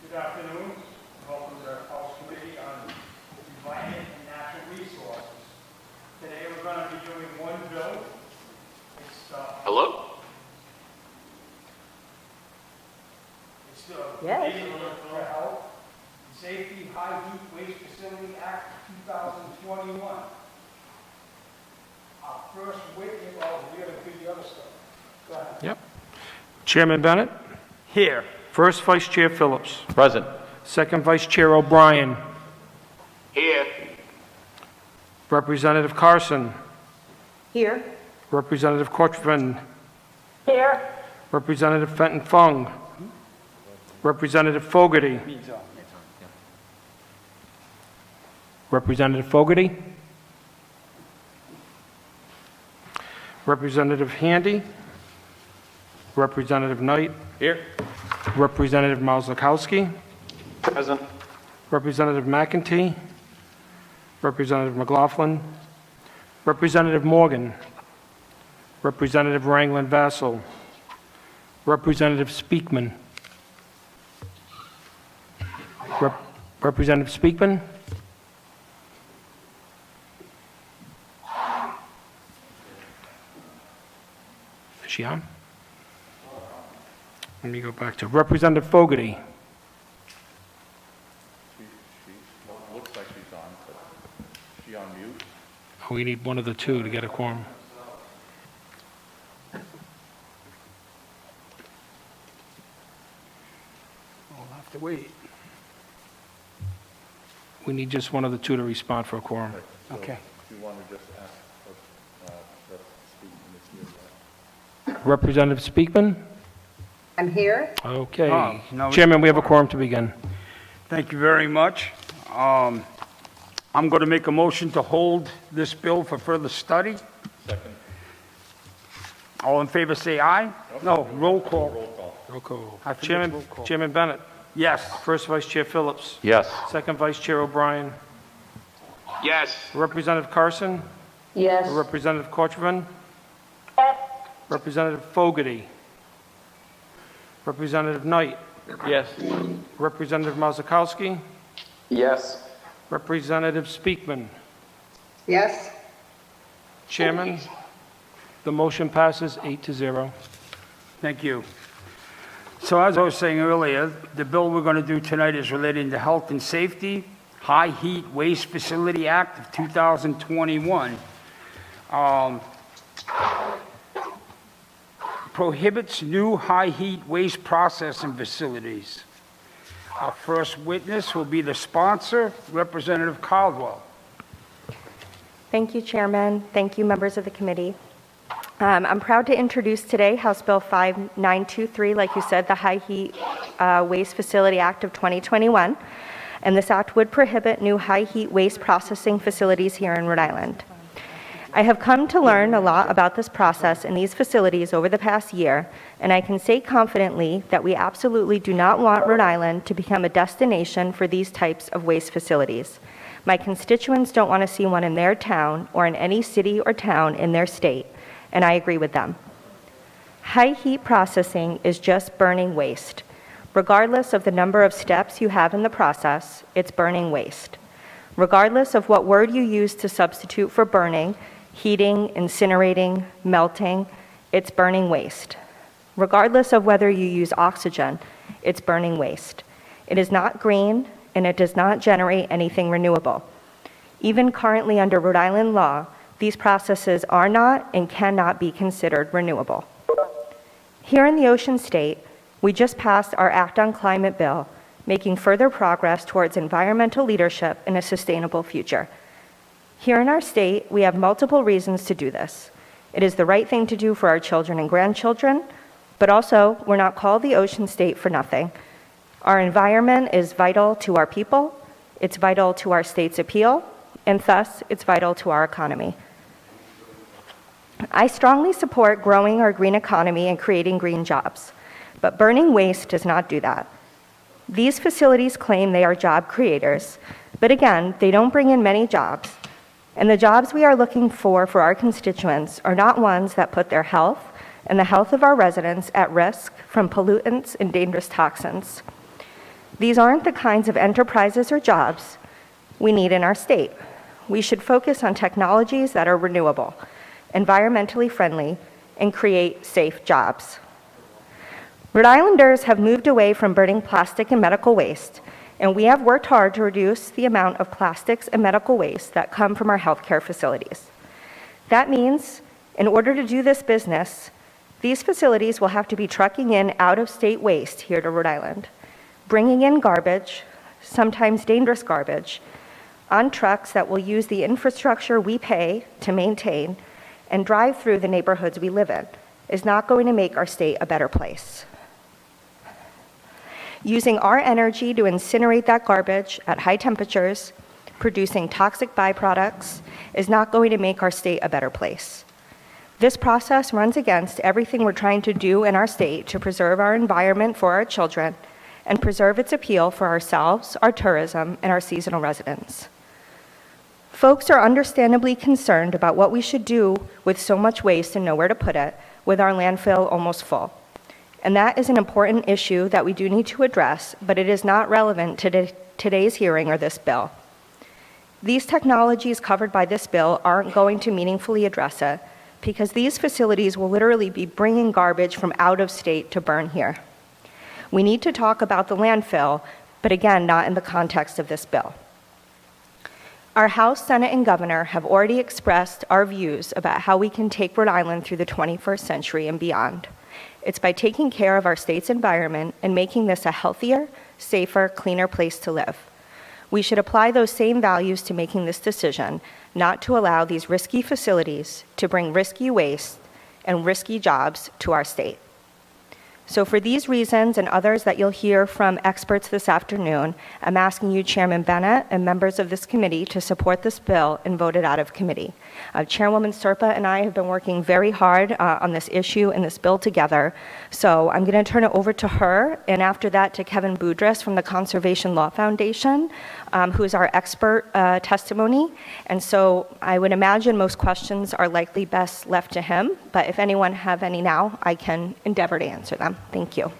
Good afternoon. Welcome to the House Committee on Environment and Natural Resources. Today we're going to be doing one bill. Hello? It's the Yes. For Health and Safety High Heat Waste Facility Act 2021. Our first witness, oh, we got to do the other stuff. Go ahead. Yep. Chairman Bennett. Here. First Vice Chair Phillips. Present. Second Vice Chair O'Brien. Here. Representative Carson. Here. Representative Craven. Here. Representative Fenton Fung. Representative Fogarty. Representative Fogarty. Representative Handy. Representative Knight. Here. Representative Marzlikowski. Present. Representative McEntee. Representative McLaughlin. Representative Morgan. Representative Ranglin Vassal. Representative Speakman. Representative Speakman. Is she on? Let me go back to Representative Fogarty. Looks like she's on, but is she on mute? We need one of the two to get a quorum. We'll have to wait. We need just one of the two to respond for a quorum. Okay. Do you want to just ask, let's speak in this here? Representative Speakman? I'm here. Okay. Oh, no. Chairman, we have a quorum to begin. Thank you very much. I'm going to make a motion to hold this bill for further study. Second. All in favor, say aye. No, roll call. Roll call. Roll call. I forget Chairman, roll call. Chairman Bennett. Yes. First Vice Chair Phillips. Yes. Second Vice Chair O'Brien. Yes. Representative Carson. Yes. Representative Craven. Representative Fogarty. Representative Knight. Yes. Representative Marzlikowski. Yes. Representative Speakman. Yes. Chairman, the motion passes 8-0. Thank you. So as I was saying earlier, the bill we're going to do tonight is relating to health and safety, High Heat Waste Facility Act of 2021. Prohibits new high heat waste processing facilities. Our first witness will be the sponsor, Representative Caldwell. Thank you, Chairman. Thank you, members of the committee. I'm proud to introduce today House Bill 5923, like you said, the High Heat Waste Facility Act of 2021. And this act would prohibit new high heat waste processing facilities here in Rhode Island. I have come to learn a lot about this process in these facilities over the past year, and I can say confidently that we absolutely do not want Rhode Island to become a destination for these types of waste facilities. My constituents don't want to see one in their town or in any city or town in their state, and I agree with them. High heat processing is just burning waste. Regardless of the number of steps you have in the process, it's burning waste. Regardless of what word you use to substitute for burning, heating, incinerating, melting, it's burning waste. Regardless of whether you use oxygen, it's burning waste. It is not green, and it does not generate anything renewable. Even currently under Rhode Island law, these processes are not and cannot be considered renewable. Here in the Ocean State, we just passed our Act on Climate bill, making further progress towards environmental leadership and a sustainable future. Here in our state, we have multiple reasons to do this. It is the right thing to do for our children and grandchildren, but also we're not called the Ocean State for nothing. Our environment is vital to our people, it's vital to our state's appeal, and thus it's vital to our economy. I strongly support growing our green economy and creating green jobs, but burning waste does not do that. These facilities claim they are job creators, but again, they don't bring in many jobs. And the jobs we are looking for our constituents are not ones that put their health and the health of our residents at risk from pollutants and dangerous toxins. These aren't the kinds of enterprises or jobs we need in our state. We should focus on technologies that are renewable, environmentally friendly, and create safe jobs. Rhode Islanders have moved away from burning plastic and medical waste, and we have worked hard to reduce the amount of plastics and medical waste that come from our healthcare facilities. That means, in order to do this business, these facilities will have to be trucking in out-of-state waste here to Rhode Island, bringing in garbage, sometimes dangerous garbage, on trucks that will use the infrastructure we pay to maintain and drive through the neighborhoods we live in is not going to make our state a better place. Using our energy to incinerate that garbage at high temperatures, producing toxic byproducts, is not going to make our state a better place. This process runs against everything we're trying to do in our state to preserve our environment for our children and preserve its appeal for ourselves, our tourism, and our seasonal residents. Folks are understandably concerned about what we should do with so much waste and nowhere to put it, with our landfill almost full. And that is an important issue that we do need to address, but it is not relevant to today's hearing or this bill. These technologies covered by this bill aren't going to meaningfully address it because these facilities will literally be bringing garbage from out of state to burn here. We need to talk about the landfill, but again, not in the context of this bill. Our House, Senate, and Governor have already expressed our views about how we can take Rhode Island through the 21st century and beyond. It's by taking care of our state's environment and making this a healthier, safer, cleaner place to live. We should apply those same values to making this decision, not to allow these risky facilities to bring risky waste and risky jobs to our state. So for these reasons and others that you'll hear from experts this afternoon, I'm asking you, Chairman Bennett, and members of this committee to support this bill and vote it out of committee. Chairwoman Serpa and I have been working very hard on this issue and this bill together. So I'm going to turn it over to her, and after that to Kevin Boudris from the Conservation Law Foundation, who is our expert testimony. And so I would imagine most questions are likely best left to him, but if anyone have any now, I can endeavor to answer them. Thank you.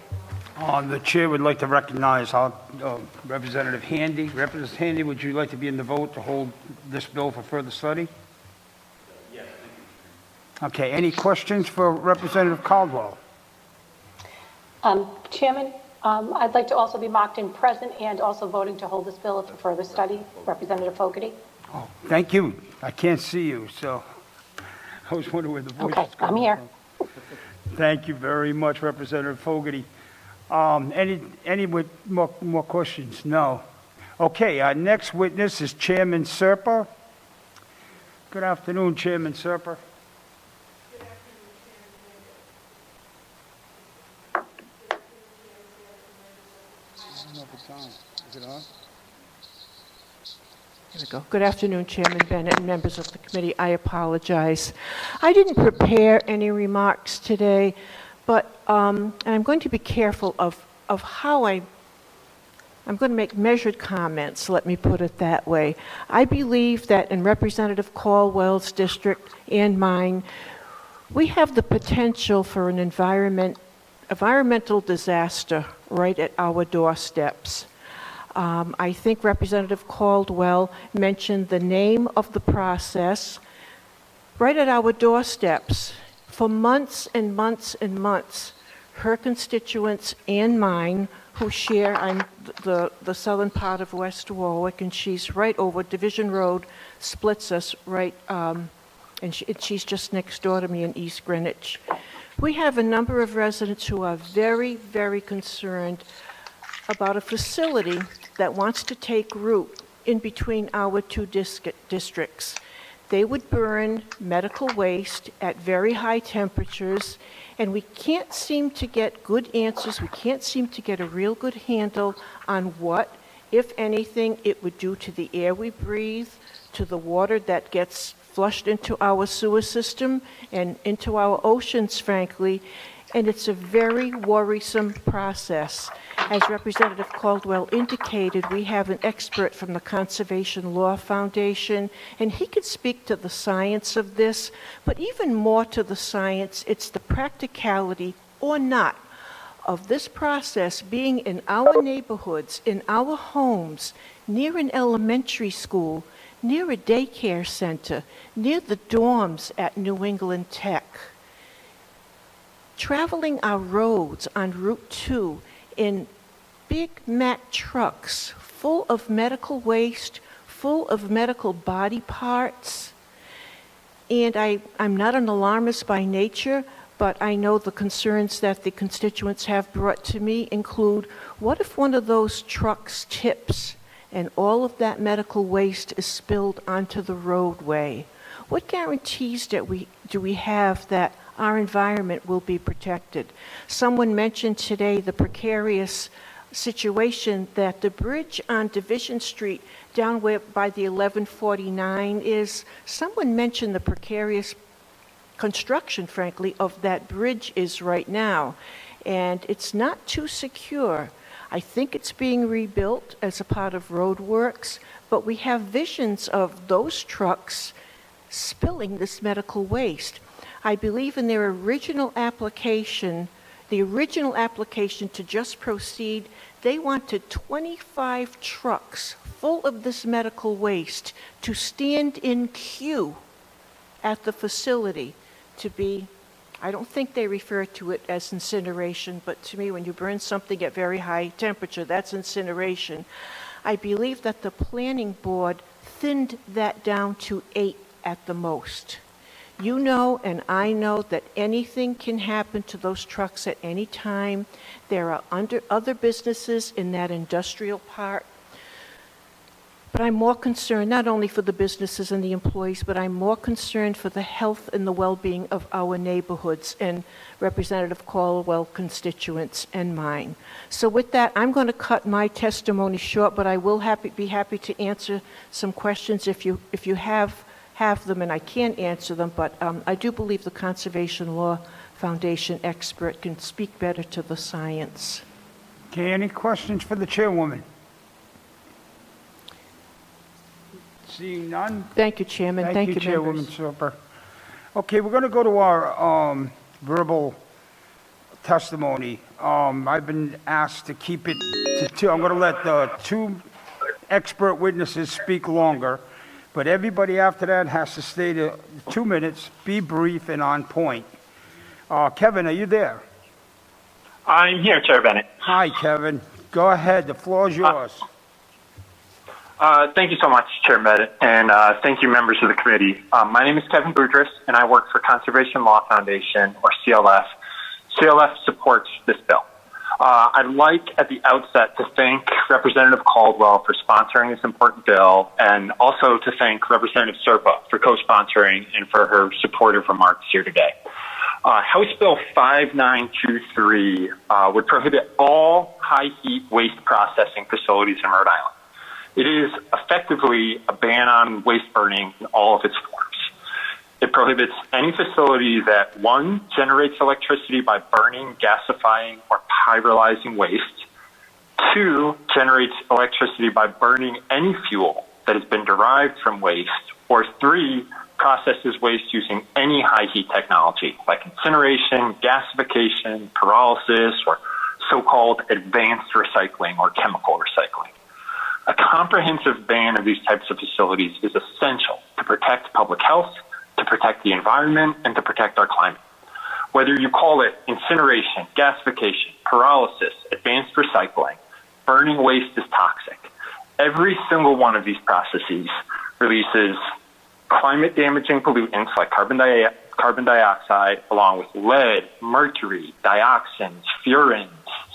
The chair would like to recognize Representative Handy. Representative Handy, would you like to be in the vote to hold this bill for further study? Yes. Okay, any questions for Representative Caldwell? Chairman, I'd like to also be marked in present and also voting to hold this bill for further study. Representative Fogarty. Oh, thank you. I can't see you, so I was wondering where the voice Okay, is coming I'm here. from. Thank you very much, Representative Fogarty. Any with more questions? No. Okay, our next witness is Chairman Serpa. Good afternoon, Chairman Serpa. Here we go. Good afternoon, Chairman Bennett and members of the committee. I apologize. I didn't prepare any remarks today, but and I'm going to be careful of how I'm going to make measured comments, let me put it that way. I believe that in Representative Caldwell's district and mine, we have the potential for an environmental disaster right at our doorsteps. I think Representative Caldwell mentioned the name of the process right at our doorsteps. For months and months and months, her constituents and mine, who share the southern part of West Warwick, and she's right over Division Road, splits us right, and she's just next door to me in East Greenwich. We have a number of residents who are very, very concerned about a facility that wants to take root in between our two districts. They would burn medical waste at very high temperatures, and we can't seem to get good answers. We can't seem to get a real good handle on what, if anything, it would do to the air we breathe, to the water that gets flushed into our sewer system and into our oceans, frankly. And it's a very worrisome process. As Representative Caldwell indicated, we have an expert from the Conservation Law Foundation, and he could speak to the science of this, but even more to the science, it's the practicality or not of this process being in our neighborhoods, in our homes, near an elementary school, near a daycare center, near the dorms at New England Tech. Traveling our roads on Route 2 in Big Mack trucks full of medical waste, full of medical body parts. And I'm not an alarmist by nature, but I know the concerns that the constituents have brought to me include, what if one of those trucks tips and all of that medical waste is spilled onto the roadway? What guarantees do we have that our environment will be protected? Someone mentioned today the precarious situation that the bridge on Division Street down where by the 1149 is. Someone mentioned the precarious construction, frankly, of that bridge is right now, and it's not too secure. I think it's being rebuilt as a part of roadworks, but we have visions of those trucks spilling this medical waste. I believe in their original application, to just proceed, they wanted 25 trucks full of this medical waste to stand in queue at the facility to be, I don't think they refer to it as incineration, but to me, when you burn something at very high temperature, that's incineration. I believe that the planning board thinned that down to 8 at the most. You know, and I know that anything can happen to those trucks at any time. There are other businesses in that industrial park. But I'm more concerned not only for the businesses and the employees, but I'm more concerned for the health and the well-being of our neighborhoods and Representative Caldwell constituents and mine. So with that, I'm going to cut my testimony short, but I will be happy to answer some questions if you have them, and I can't answer them, but I do believe the Conservation Law Foundation expert can speak better to the science. Okay, any questions for the chairwoman? Seeing none? Thank you, Chairman. Thank you, Chairwoman members. Serpa. Okay, we're going to go to our verbal testimony. I've been asked to keep it to 2. I'm going to let the 2 expert witnesses speak longer, but everybody after that has to stay to 2 minutes, be brief and on point. Kevin, are you there? I'm here, Chair Bennett. Hi, Kevin. Go ahead. The floor is yours. Thank you so much, Chair Bennett, and thank you, members of the committee. My name is Kevin Boudris, and I work for Conservation Law Foundation, or CLF. CLF supports this bill. I'd like, at the outset, to thank Representative Caldwell for sponsoring this important bill, and also to thank Representative Serpa for co-sponsoring and for her supportive remarks here today. House Bill 5923 would prohibit all high-heat waste processing facilities in Rhode Island. It is effectively a ban on waste burning in all of its forms. It prohibits any facility that, 1, generates electricity by burning, gasifying, or pyrolyzing waste, 2, generates electricity by burning any fuel that has been derived from waste, or 3, processes waste using any high-heat technology, like incineration, gasification, pyrolysis, or so-called advanced recycling or chemical recycling. A comprehensive ban of these types of facilities is essential to protect public health, to protect the environment, and to protect our climate. Whether you call it incineration, gasification, pyrolysis, advanced recycling, burning waste is toxic. Every single one of these processes releases climate-damaging pollutants like carbon dioxide, along with lead, mercury, dioxins, furans,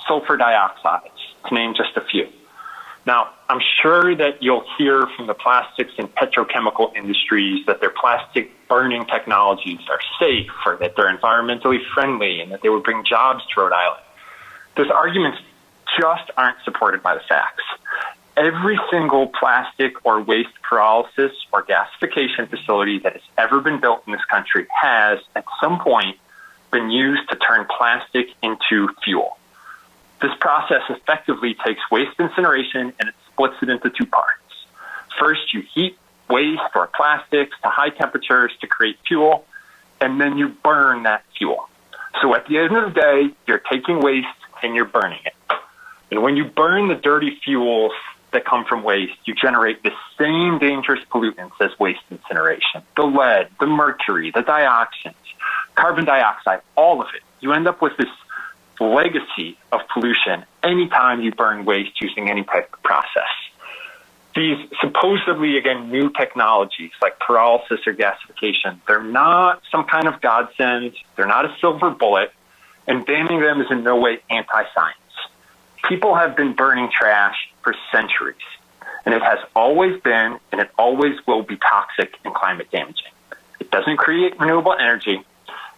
sulfur dioxides, to name just a few. Now, I'm sure that you'll hear from the plastics and petrochemical industries that their plastic burning technologies are safe, or that they're environmentally friendly, and that they would bring jobs to Rhode Island. Those arguments just aren't supported by the facts. Every single plastic or waste pyrolysis or gasification facility that has ever been built in this country has, at some point, been used to turn plastic into fuel. This process effectively takes waste incineration and it splits it into 2 parts. First, you heat waste or plastics to high temperatures to create fuel, and then you burn that fuel. So at the end of the day, you're taking waste, and you're burning it. And when you burn the dirty fuels that come from waste, you generate the same dangerous pollutants as waste incineration. The lead, the mercury, the dioxins, carbon dioxide, all of it. You end up with this legacy of pollution anytime you burn waste using any type of process. These supposedly, again, new technologies like pyrolysis or gasification, they're not some kind of godsend. They're not a silver bullet, and banning them is in no way anti-science. People have been burning trash for centuries, and it has always been and it always will be toxic and climate damaging. It doesn't create renewable energy.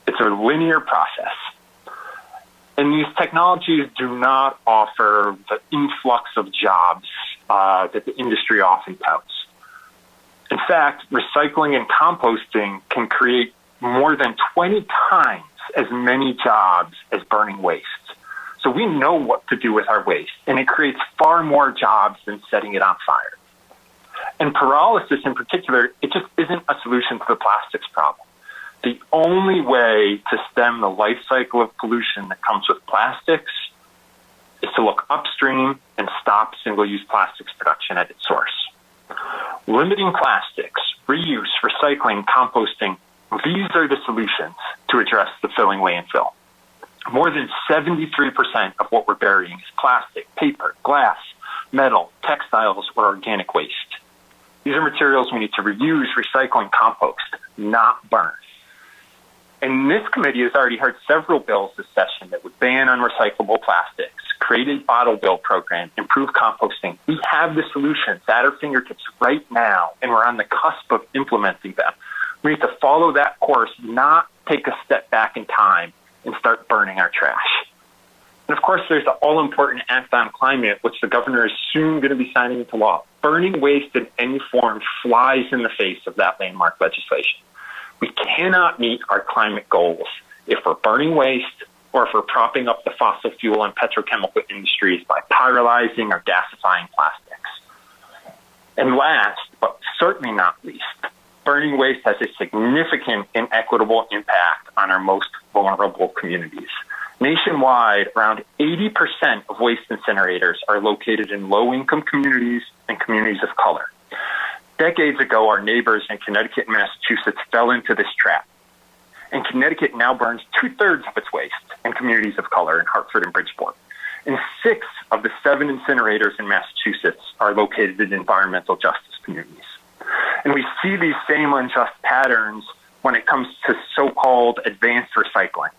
It's a linear process. And these technologies do not offer the influx of jobs that the industry often touts. In fact, recycling and composting can create more than 20 times as many jobs as burning waste. So we know what to do with our waste, and it creates far more jobs than setting it on fire. And pyrolysis in particular, it just isn't a solution to the plastics problem. The only way to stem the life cycle of pollution that comes with plastics is to look upstream and stop single-use plastics production at its source. Limiting plastics, reuse, recycling, composting, these are the solutions to address the filling landfill. More than 73% of what we're burying is plastic, paper, glass, metal, textiles, or organic waste. These are materials we need to reuse, recycle, and compost, not burn. And this committee has already heard several bills this session that would ban unrecyclable plastics, create a bottle bill program, improve composting. We have the solutions at our fingertips right now, and we're on the cusp of implementing them. We need to follow that course, not take a step back in time and start burning our trash. And of course, there's the all-important Act on Climate, which the governor is soon going to be signing into law. Burning waste in any form flies in the face of that landmark legislation. We cannot meet our climate goals if we're burning waste or if we're propping up the fossil fuel and petrochemical industries by pyrolyzing or gasifying plastics. And last, but certainly not least, burning waste has a significant inequitable impact on our most vulnerable communities. Nationwide, around 80% of waste incinerators are located in low-income communities and communities of color. Decades ago, our neighbors in Connecticut and Massachusetts fell into this trap. And Connecticut now burns 2/3 of its waste in communities of color in Hartford and Bridgeport. And 6 of the 7 incinerators in Massachusetts are located in environmental justice communities. And we see these same unjust patterns when it comes to so-called advanced recycling.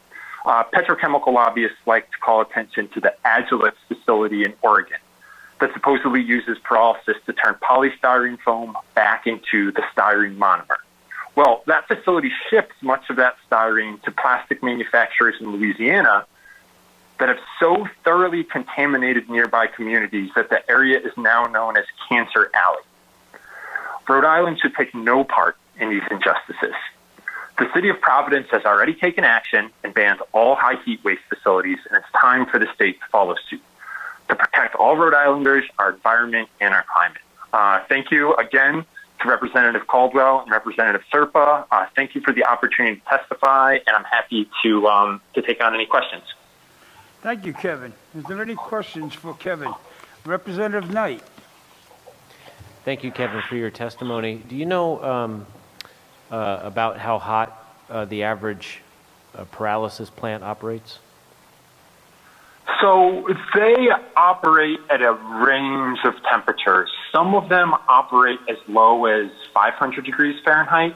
Petrochemical lobbyists like to call attention to the Agilent facility in Oregon that supposedly uses pyrolysis to turn polystyrene foam back into the styrene monomer. Well, that facility ships much of that styrene to plastic manufacturers in Louisiana that have so thoroughly contaminated nearby communities that the area is now known as Cancer Alley. Rhode Island should take no part in these injustices. The city of Providence has already taken action and banned all high heat waste facilities, and it's time for the state to follow suit to protect all Rhode Islanders, our environment, and our climate. Thank you again to Representative Caldwell and Representative Serpa. Thank you for the opportunity to testify, and I'm happy to take on any questions. Thank you, Kevin. Is there any questions for Kevin? Representative Knight. Thank you, Kevin, for your testimony. Do you know about how hot the average pyrolysis plant operates? So they operate at a range of temperatures. Some of them operate as low as 500 degrees Fahrenheit,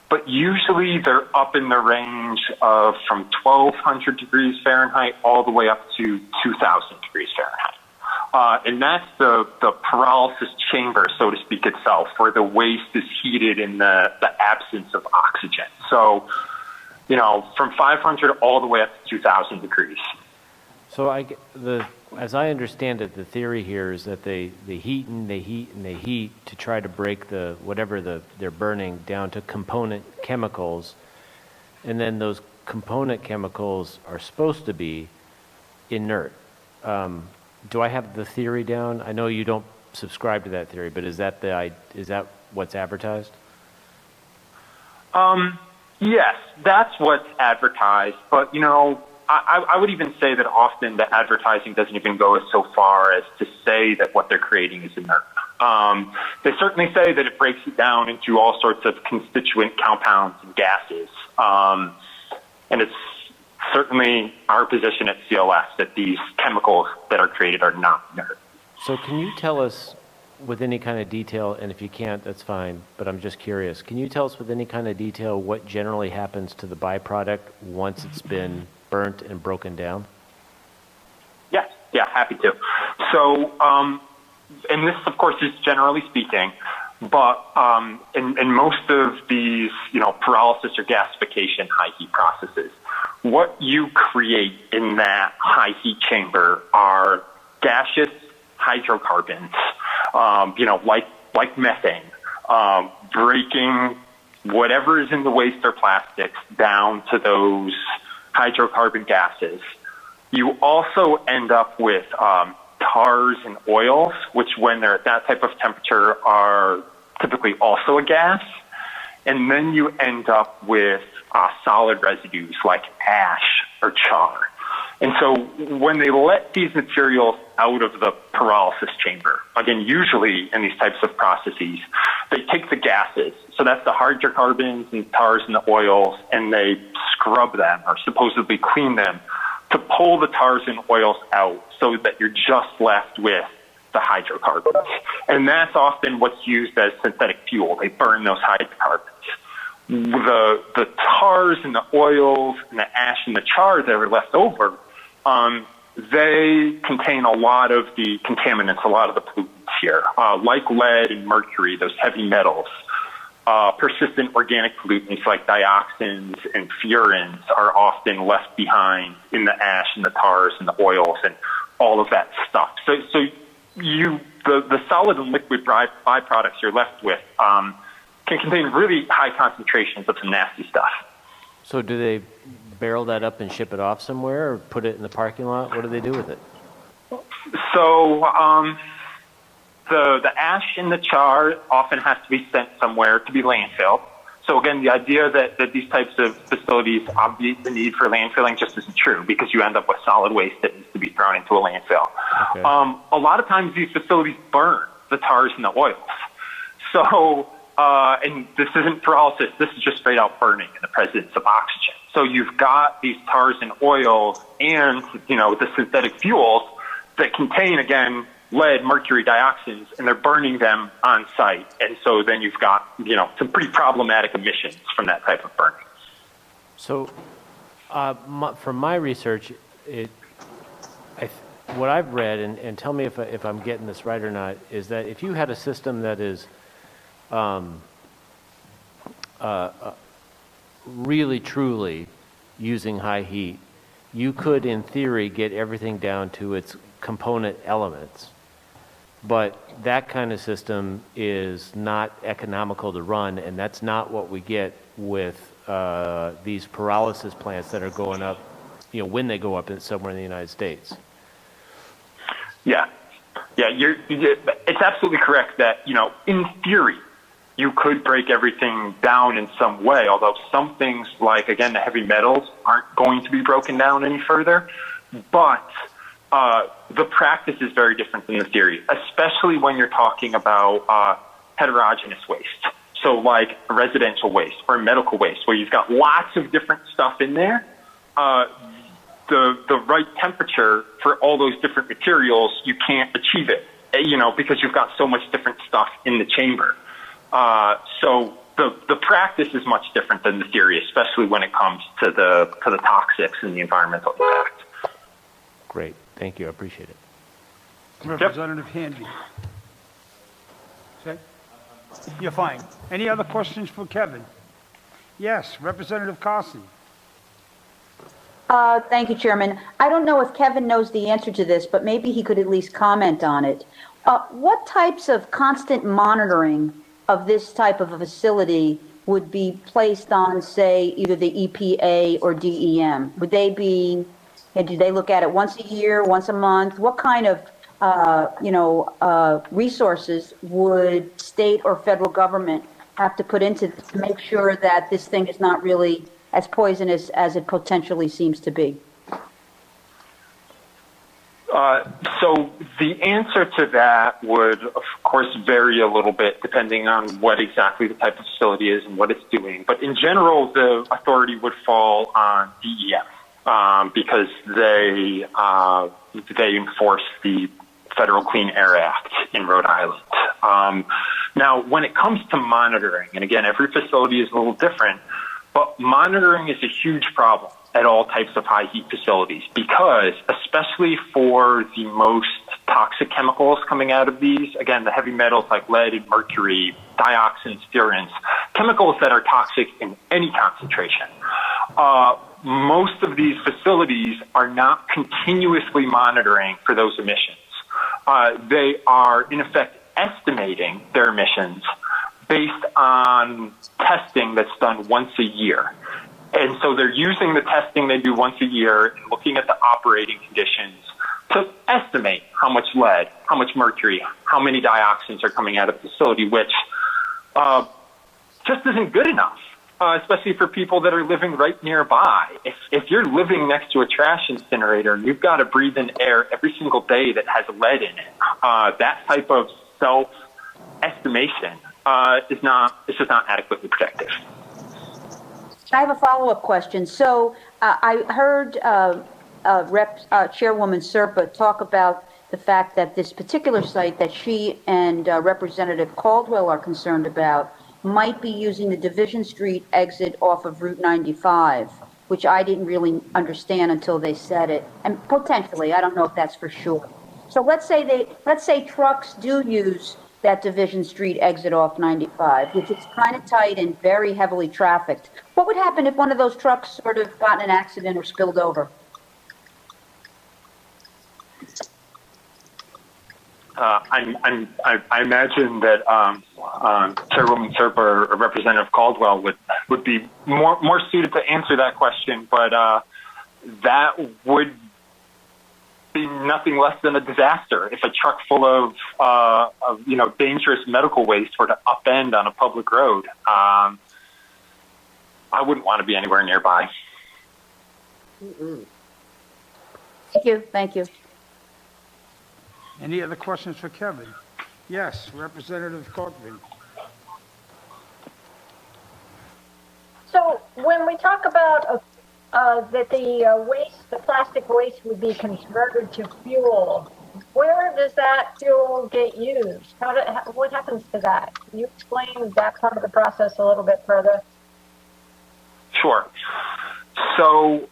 but usually they're up in the range of from 1,200 degrees Fahrenheit all the way up to 2,000 degrees Fahrenheit. And that's the pyrolysis chamber, so to speak, itself, where the waste is heated in the absence of oxygen. So, from 500 all the way up to 2,000 degrees. So as I understand it, the theory here is that they heat and they heat and they heat to try to break whatever they're burning down to component chemicals, and then those component chemicals are supposed to be inert. Do I have the theory down? I know you don't subscribe to that theory, but is that what's advertised? Yes, that's what's advertised. But I would even say that often the advertising doesn't even go so far as to say that what they're creating is inert. They certainly say that it breaks it down into all sorts of constituent compounds and gases. And it's certainly our position at CLS that these chemicals that are created are not inert. So can you tell us with any kind of detail, and if you can't, that's fine, but I'm just curious, can you tell us with any kind of detail what generally happens to the byproduct once it's been burnt and broken down? Yes, yeah, happy to. So, and this, of course, is generally speaking, but in most of these, pyrolysis or gasification high heat processes, what you create in that high heat chamber are gaseous hydrocarbons, like methane, breaking whatever is in the waste or plastics down to those hydrocarbon gases. You also end up with tars and oils, which when they're at that type of temperature are typically also a gas. And then you end up with solid residues like ash or char. And so when they let these materials out of the pyrolysis chamber, again, usually in these types of processes, they take the gases, so that's the hydrocarbons and tars and the oils, and they scrub them or supposedly clean them to pull the tars and oils out so that you're just left with the hydrocarbons. And that's often what's used as synthetic fuel. They burn those hydrocarbons. The tars and the oils and the ash and the char that are left over, they contain a lot of the contaminants, a lot of the pollutants here, like lead and mercury, those heavy metals. Persistent organic pollutants like dioxins and furans are often left behind in the ash and the tars and the oils and all of that stuff. So the solid and liquid byproducts you're left with can contain really high concentrations of some nasty stuff. So do they barrel that up and ship it off somewhere or put it in the parking lot? What do they do with it? So the ash and the char often has to be sent somewhere to be landfilled. So again, the idea that these types of facilities obviate the need for landfilling just isn't true because you end up with solid waste that needs to be thrown into a landfill. Okay. A lot of times these facilities burn the tars and the oils. So, and this isn't pyrolysis, this is just straight out burning in the presence of oxygen. So you've got these tars and oils and, the synthetic fuels that contain, again, lead, mercury, dioxins, and they're burning them on site. And so then you've got, some pretty problematic emissions from that type of burning. So from my research, what I've read, and tell me if I'm getting this right or not, is that if you had a system that is really, truly using high heat, you could, in theory, get everything down to its component elements. But that kind of system is not economical to run, and that's not what we get with these pyrolysis plants that are going up, when they go up somewhere in the United States. Yeah, it's absolutely correct that, in theory, you could break everything down in some way, although some things like, again, the heavy metals aren't going to be broken down any further. But the practice is very different than the theory, especially when you're talking about heterogeneous waste. So like residential waste or medical waste, where you've got lots of different stuff in there. The right temperature for all those different materials, you can't achieve it, because you've got so much different stuff in the chamber. So the practice is much different than the theory, especially when it comes to the toxics and the environmental impact. Great. Thank you. I appreciate it. Representative Handy. Okay? You're fine. Any other questions for Kevin? Yes, Representative Carson. Thank you, Chairman. I don't know if Kevin knows the answer to this, but maybe he could at least comment on it. What types of constant monitoring of this type of a facility would be placed on, say, either the EPA or DEM? Would they be, do they look at it once a year, once a month? What kind of, resources would state or federal government have to put into this to make sure that this thing is not really as poisonous as it potentially seems to be? So the answer to that would, of course, vary a little bit depending on what exactly the type of facility is and what it's doing. But in general, the authority would fall on DEF because they enforce the Federal Clean Air Act in Rhode Island. Now, when it comes to monitoring, and again, every facility is a little different, but monitoring is a huge problem at all types of high heat facilities because, especially for the most toxic chemicals coming out of these, again, the heavy metals like lead and mercury, dioxins, furans, chemicals that are toxic in any concentration. Most of these facilities are not continuously monitoring for those emissions. They are, in effect, estimating their emissions based on testing that's done once a year. And so they're using the testing they do once a year and looking at the operating conditions to estimate how much lead, how much mercury, how many dioxins are coming out of the facility, which just isn't good enough, especially for people that are living right nearby. If you're living next to a trash incinerator and you've got to breathe in air every single day that has lead in it, that type of self-estimation is just not adequately protective. I have a follow-up question. So I heard Chairwoman Serpa talk about the fact that this particular site that she and Representative Caldwell are concerned about might be using the Division Street exit off of Route 95, which I didn't really understand until they said it, and potentially, I don't know if that's for sure. So let's say trucks do use that Division Street exit off 95, which is kind of tight and very heavily trafficked. What would happen if one of those trucks sort of got in an accident or spilled over? I imagine that Chairwoman Serpa or Representative Caldwell would be more suited to answer that question, but that would be nothing less than a disaster if a truck full of dangerous medical waste were to upend on a public road. I wouldn't want to be anywhere nearby. Thank you. Any other questions for Kevin? Yes, Representative Craven. So when we talk about that the plastic waste would be converted to fuel, where does that fuel get used? What happens to that? Can you explain that part of the process a little bit further? Sure. So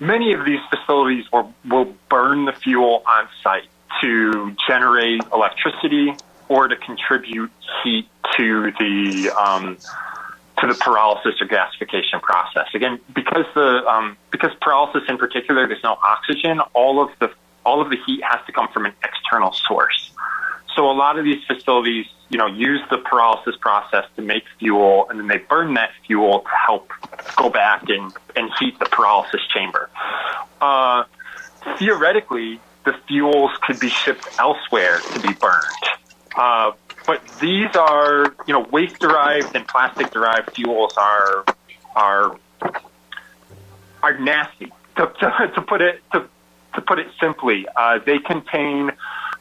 many of these facilities will burn the fuel on site to generate electricity or to contribute heat to the pyrolysis or gasification process. Again, because pyrolysis in particular, there's no oxygen, all of the heat has to come from an external source. So a lot of these facilities, use the pyrolysis process to make fuel, and then they burn that fuel to help go back and heat the pyrolysis chamber. Theoretically, the fuels could be shipped elsewhere to be burned. But these are, waste-derived and plastic-derived fuels are nasty. To put it simply, they contain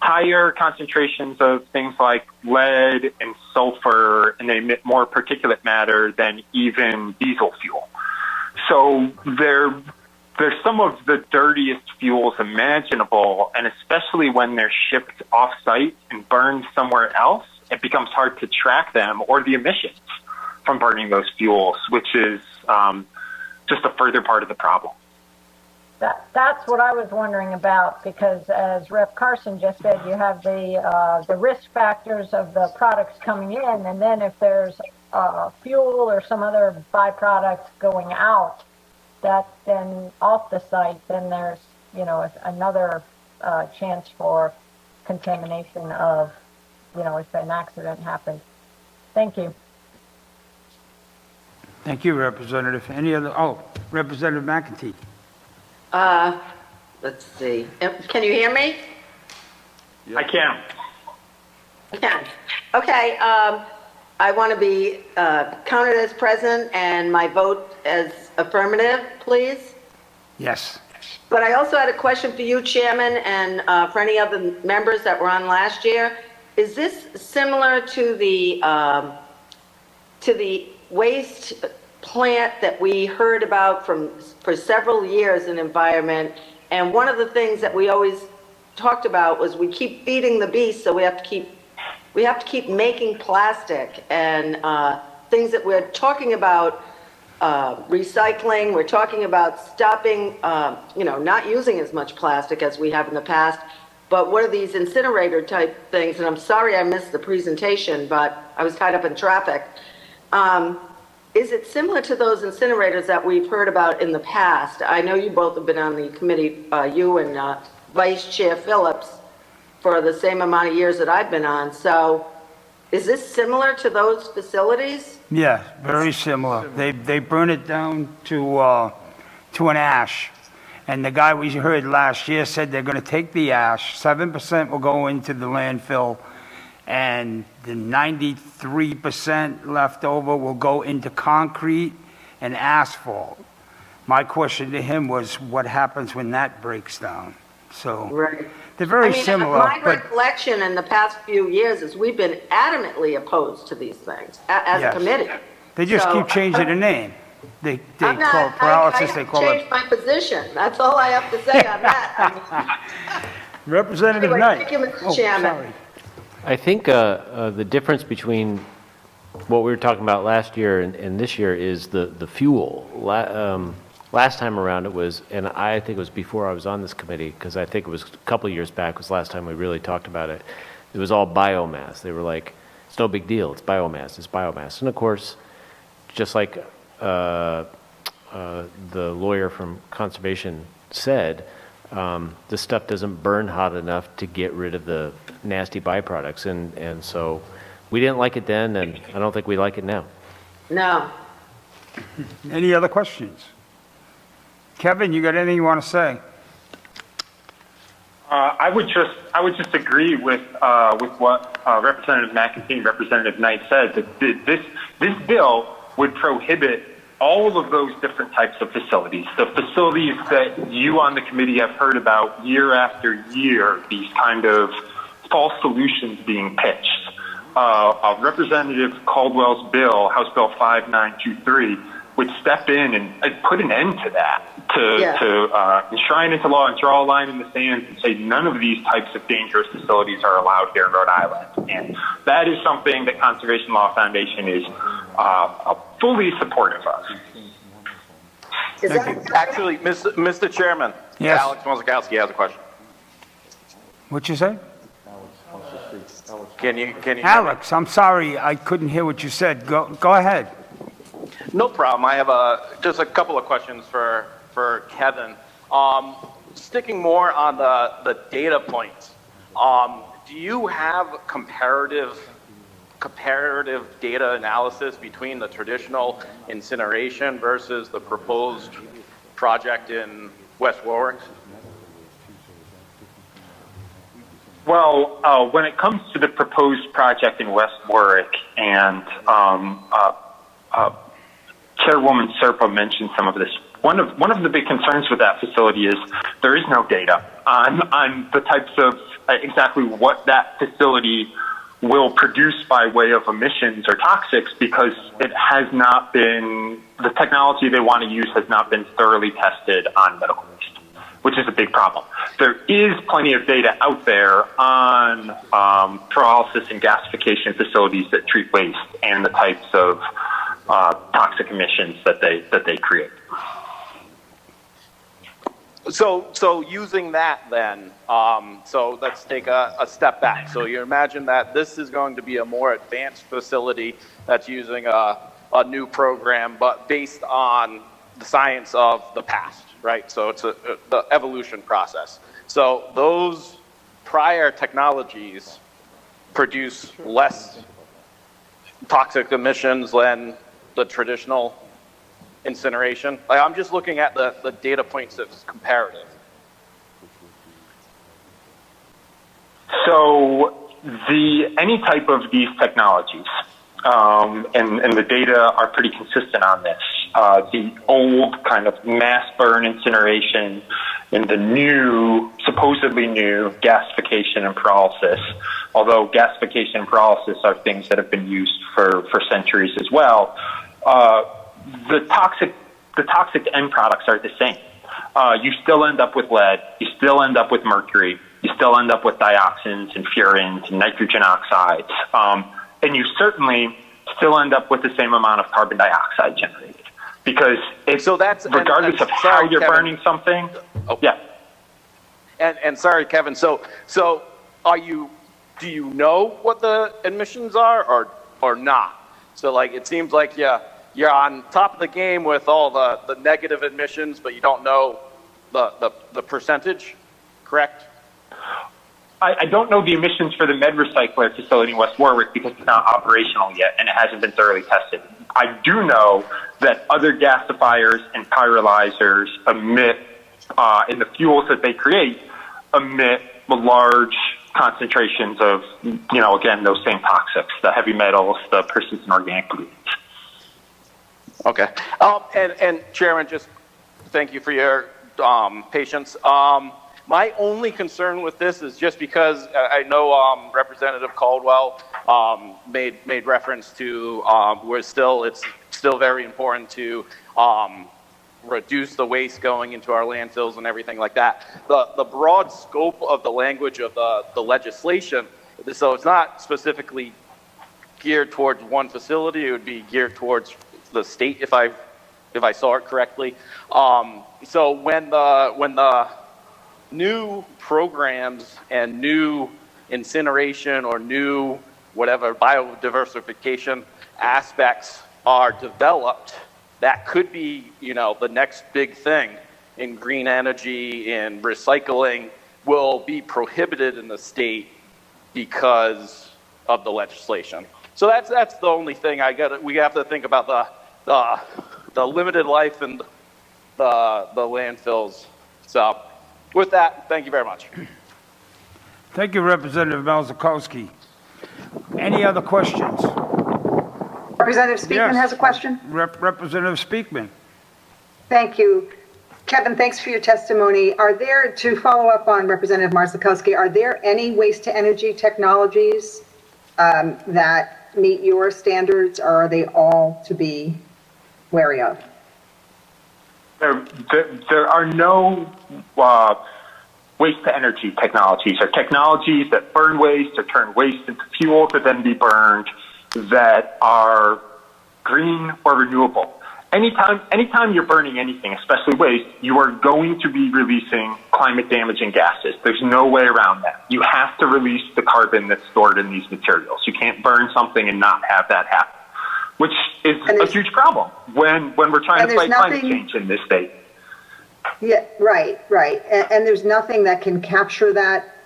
higher concentrations of things like lead and sulfur, and they emit more particulate matter than even diesel fuel. So they're some of the dirtiest fuels imaginable, and especially when they're shipped off-site and burned somewhere else, it becomes hard to track them or the emissions from burning those fuels, which is just a further part of the problem. That's what I was wondering about, because as Rep. Carson just said, you have the risk factors of the products coming in, and then if there's fuel or some other byproduct going out, that then off the site, then there's another chance for contamination of if an accident happens. Thank you. Thank you, Representative. Any other? Representative McEntee. Let's see. Can you hear me? I can. I can. Okay. I want to be counted as present and my vote as affirmative, please. Yes. But I also had a question for you, Chairman, and for any other members that were on last year. Is this similar to the waste plant that we heard about for several years in environment? And one of the things that we always talked about was we keep feeding the beast, so we have to keep making plastic and things that we're talking about. Recycling, we're talking about stopping, not using as much plastic as we have in the past, but what are these incinerator type things? And I'm sorry I missed the presentation, but I was tied up in traffic. Is it similar to those incinerators that we've heard about in the past? I know you both have been on the committee, you and Vice Chair Phillips, for the same amount of years that I've been on. So is this similar to those facilities? Yeah, very similar. They burn it down to an ash. And the guy we heard last year said they're going to take the ash, 7% will go into the landfill, and the 93% left over will go into concrete and asphalt. My question to him was, what happens when that breaks down? So Right. they're very similar. My but recollection in the past few years is we've been adamantly opposed to these things as Yes. a committee. they just So, keep changing the name. They I'm not, call it paralysis, I they have call to it change my position. That's all I have to say on that. Representative Anyway, Knight. thank you, Mr. Oh, Chairman. sorry. I think the difference between what we were talking about last year and this year is the fuel. Last time around it was, and I think it was before I was on this committee, because I think it was a couple of years back was the last time we really talked about it. It was all biomass. They were like, it's no big deal, it's biomass, it's biomass. And of course, just like the lawyer from Conservation said, this stuff doesn't burn hot enough to get rid of the nasty byproducts. And so we didn't like it then, and I don't think we like it now. No. Any other questions? Kevin, you got anything you want to say? I would just agree with what Representative McEntee, Representative Knight said, that this bill would prohibit all of those different types of facilities. The facilities that you on the committee have heard about year after year, these kind of false solutions being pitched. Representative Caldwell's bill, House Bill 5923, would step in and put an end to that, to enshrine into law and draw a line in the sand and say none of these types of dangerous facilities are allowed here in Rhode Island. And that is something that Conservation Law Foundation is fully supportive of. Actually, Mr. Chairman, Yes. Alex Mozakowski has a question. What'd you say? Can you? Alex, I'm sorry, I couldn't hear what you said. Go ahead. No problem. I have just a couple of questions for Kevin. Sticking more on the data points, do you have comparative data analysis between the traditional incineration versus the proposed project in West Warwick? Well, when it comes to the proposed project in West Warwick, and Chairwoman Serpa mentioned some of this, one of the big concerns with that facility is there is no data on the types of exactly what that facility will produce by way of emissions or toxics, because it has not been, the technology they want to use has not been thoroughly tested on medical waste, which is a big problem. There is plenty of data out there on pyrolysis and gasification facilities that treat waste and the types of toxic emissions that they create. So using that then, so let's take a step back. So you imagine that this is going to be a more advanced facility that's using a new program, but based on the science of the past, right? So it's the evolution process. So those prior technologies produce less toxic emissions than the traditional incineration. Like, I'm just looking at the data points that's comparative. So any type of these technologies, and the data are pretty consistent on this, the old kind of mass burn incineration and the new, supposedly new gasification and pyrolysis. Although gasification and pyrolysis are things that have been used for centuries as well, the toxic end products are the same. You still end up with lead, you still end up with mercury, you still end up with dioxins and furans and nitrogen oxides, and you certainly still end up with the same amount of carbon dioxide generated. Because it's, So that's regardless of how sorry, you're Kevin. burning something, yeah. And sorry, Kevin, so do you know what the emissions are or not? So like, it seems like you're on top of the game with all the negative emissions, but you don't know the percentage, correct? I don't know the emissions for the med recycler facility in West Warwick because it's not operational yet and it hasn't been thoroughly tested. I do know that other gasifiers and pyrolyzers emit, in the fuels that they create, emit large concentrations of, again, those same toxics, the heavy metals, the persistent organic pollutants. Okay. And Chairman, just thank you for your patience. My only concern with this is just because I know Representative Caldwell made reference to it's still very important to reduce the waste going into our landfills and everything like that. The broad scope of the language of the legislation, so it's not specifically geared towards one facility, it would be geared towards the state if I saw it correctly. So when the new programs and new incineration or new whatever biodiversification aspects are developed, that could be, the next big thing in green energy and recycling will be prohibited in the state because of the legislation. So that's the only thing we have to think about the limited life and the landfills. So with that, thank you very much. Thank you, Representative Malzakowski. Any other questions? Representative Speakman Yes. has a question. Representative Speakman. Thank you. Kevin, thanks for your testimony. To follow up on Representative Marzikowski, are there any waste-to-energy technologies that meet your standards, or are they all to be wary of? There are no waste-to-energy technologies or technologies that burn waste or turn waste into fuel to then be burned that are green or renewable. Anytime you're burning anything, especially waste, you are going to be releasing climate-damaging gases. There's no way around that. You have to release the carbon that's stored in these materials. You can't burn something and not have that happen, which is a huge problem when we're trying to fight climate change in this state. Yeah, right. And there's nothing that can capture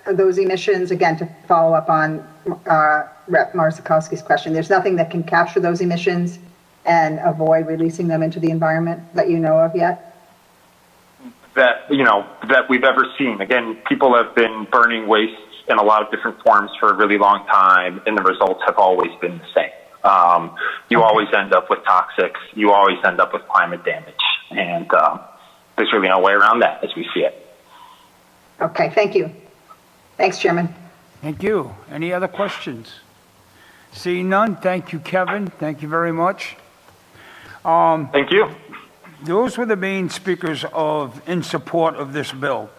those emissions, again, to follow up on Rep. Marzikowski's question. There's nothing that can capture those emissions and avoid releasing them into the environment that you know of yet? That we've ever seen. Again, people have been burning waste in a lot of different forms for a really long time, and the results have always been the same. You always end up with toxics. You always end up with climate damage. And there's really no way around that as we see it. Okay, thank you. Thanks, Chairman. Thank you. Any other questions? Seeing none, thank you, Kevin. Thank you very much. Thank you. Those were the main speakers in support of this bill.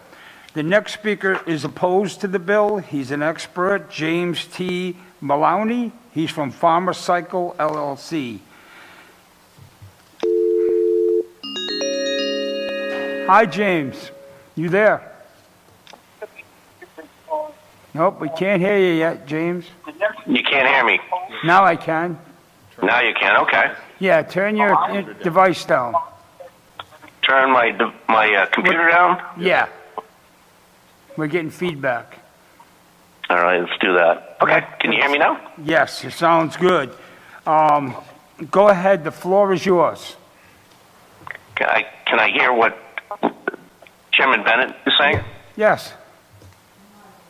The next speaker is opposed to the bill. He's an expert, James T. Maloney. He's from Farmer Cycle, LLC. Hi, James. You there? Nope, we can't hear you yet, James. You can't hear me. Now I can. Now you can. Okay. Yeah, turn your device down. Turn my computer down. Yeah. We're getting feedback. All right, let's do that. Okay. Can you hear me now? Yes, it sounds good. Go ahead. The floor is yours. Can I hear what Chairman Bennett is saying? Yes.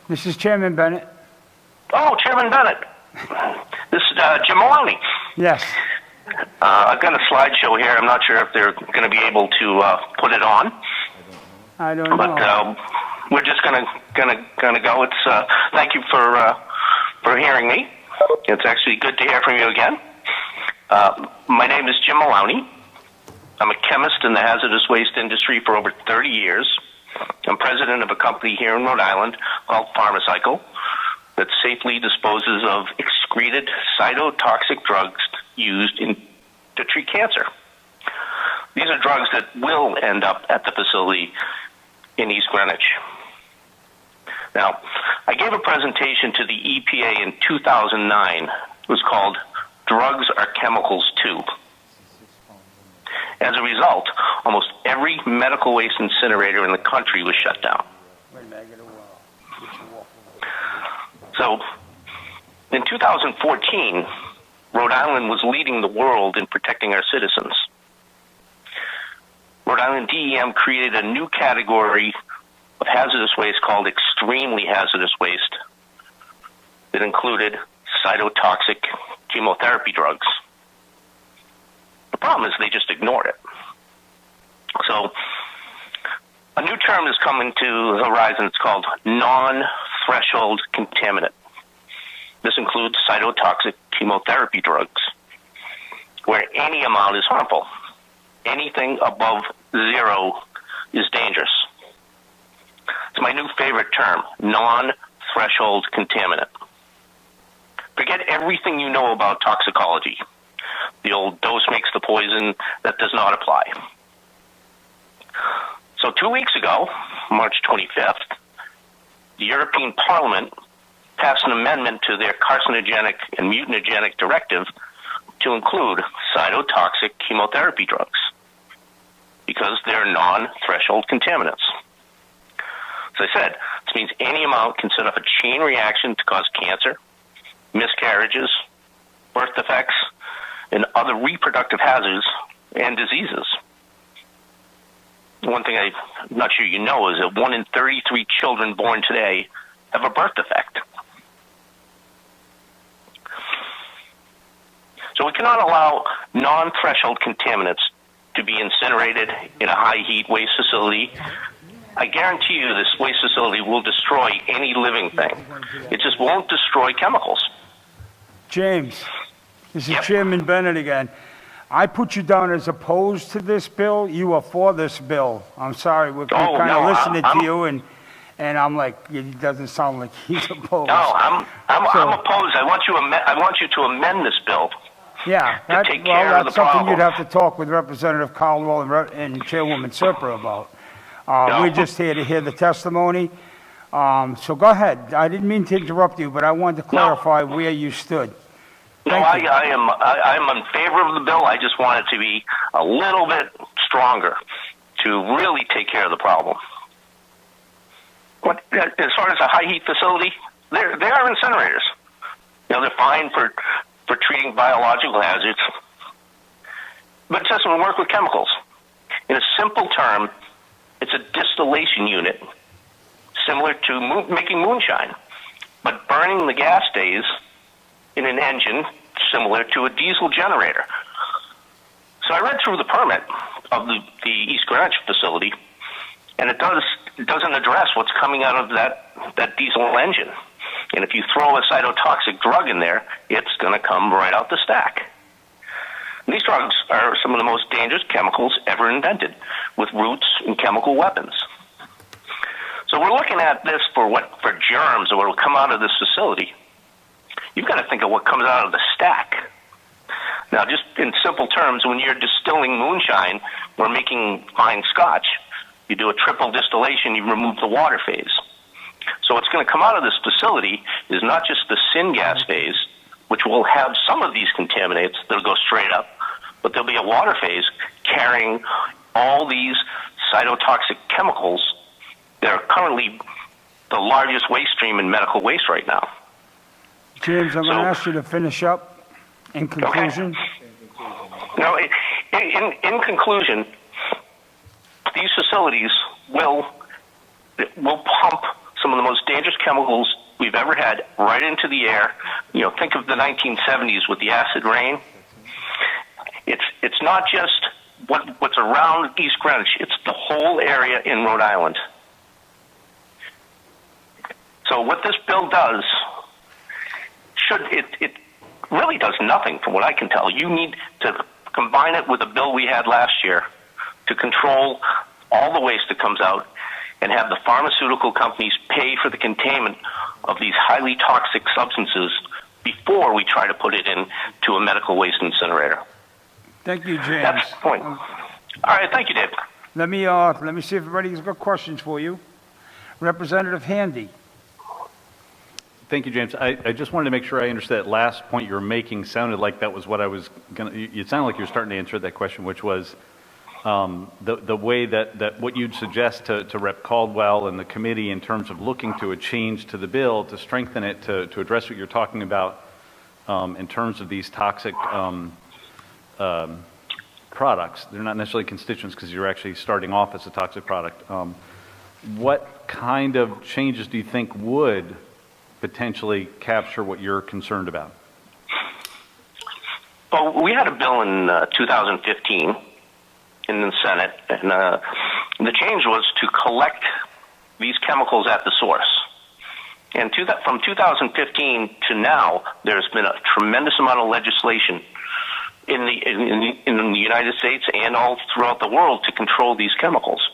This is Chairman Bennett. Oh, Chairman Bennett. This is Jim Maloney. Yes. I've got a slideshow here. I'm not sure if they're going to be able to put it on, I don't know. but we're just going to go. It's thank you for hearing me. It's actually good to hear from you again. My name is Jim Maloney. I'm a chemist in the hazardous waste industry for over 30 years. I'm president of a company here in Rhode Island called Pharmacycle that safely disposes of excreted cytotoxic drugs used to treat cancer. These are drugs that will end up at the facility in East Greenwich. Now, I gave a presentation to the EPA in 2009. It was called Drugs Are Chemicals Too. As a result, almost every medical waste incinerator in the country was shut down. So, in 2014, Rhode Island was leading the world in protecting our citizens. Rhode Island DEM created a new category of hazardous waste called extremely hazardous waste that included cytotoxic chemotherapy drugs. The problem is they just ignored it. So a new term is coming to the horizon. It's called non-threshold contaminant. This includes cytotoxic chemotherapy drugs, where any amount is harmful. Anything above 0 is dangerous. It's my new favorite term, non-threshold contaminant. Forget everything you know about toxicology. The old dose makes the poison, that does not apply. So 2 weeks ago, March 25th, the European Parliament passed an amendment to their carcinogenic and mutagenic directive to include cytotoxic chemotherapy drugs because they're non-threshold contaminants. As I said, this means any amount can set up a chain reaction to cause cancer, miscarriages, birth defects, and other reproductive hazards and diseases. One thing I'm not sure you know is that 1 in 33 children born today have a birth defect. So we cannot allow non-threshold contaminants to be incinerated in a high-heat waste facility. I guarantee you this waste facility will destroy any living thing. It just won't destroy chemicals. James, this is Yep. Chairman Bennett again. I put you down as opposed to this bill. You are for this bill. I'm sorry, we're kind of no, listening I'm- to you, and I'm like, it doesn't sound like he's opposed. No, I'm So- opposed. I want you to amend this bill. Yeah, to take care of that's the something problem. you'd have to talk with Representative Caldwell and Chairwoman Serpa about. No. We're just here to hear the testimony. So go ahead. I didn't mean to interrupt you, but I wanted to clarify where you stood. No, Thank you. I am in favor of the bill. I just want it to be a little bit stronger to really take care of the problem. But as far as a high heat facility, they are incinerators. You know, they're fine for treating biological hazards, but it doesn't work with chemicals. In a simple term, it's a distillation unit similar to making moonshine, but burning the gas stays in an engine similar to a diesel generator. So I read through the permit of the East Greenwich facility, and it doesn't address what's coming out of that diesel engine. And if you throw a cytotoxic drug in there, it's going to come right out the stack. And these drugs are some of the most dangerous chemicals ever invented, with roots in chemical weapons. So we're looking at this for germs or what will come out of this facility. You've got to think of what comes out of the stack. Now, just in simple terms, when you're distilling moonshine or making fine scotch, you do a triple distillation, you remove the water phase. So what's going to come out of this facility is not just the syngas phase, which will have some of these contaminants that'll go straight up, but there'll be a water phase carrying all these cytotoxic chemicals that are currently the largest waste stream in medical waste right now. James, I'm going to ask you to finish up in conclusion. No, in conclusion, these facilities will pump some of the most dangerous chemicals we've ever had right into the air. You know, think of the 1970s with the acid rain. It's not just what's around East Greenwich. It's the whole area in Rhode Island. So what this bill does, it really does nothing from what I can tell. You need to combine it with a bill we had last year to control all the waste that comes out and have the pharmaceutical companies pay for the containment of these highly toxic substances before we try to put it into a medical waste incinerator. Thank you, James. That's the point. All right, thank you, Dave. Let me see if everybody's got questions for you. Representative Handy. Thank you, James. I just wanted to make sure I understood that last point you were making. Sounded like that was what I was going to, it sounded like you were starting to answer that question, which was the way that what you'd suggest to Rep. Caldwell and the committee in terms of looking to a change to the bill to strengthen it, to address what you're talking about in terms of these toxic products. They're not necessarily constituents because you're actually starting off as a toxic product. What kind of changes do you think would potentially capture what you're concerned about? Well, we had a bill in 2015 in the Senate, and the change was to collect these chemicals at the source. And from 2015 to now, there's been a tremendous amount of legislation in the United States and all throughout the world to control these chemicals.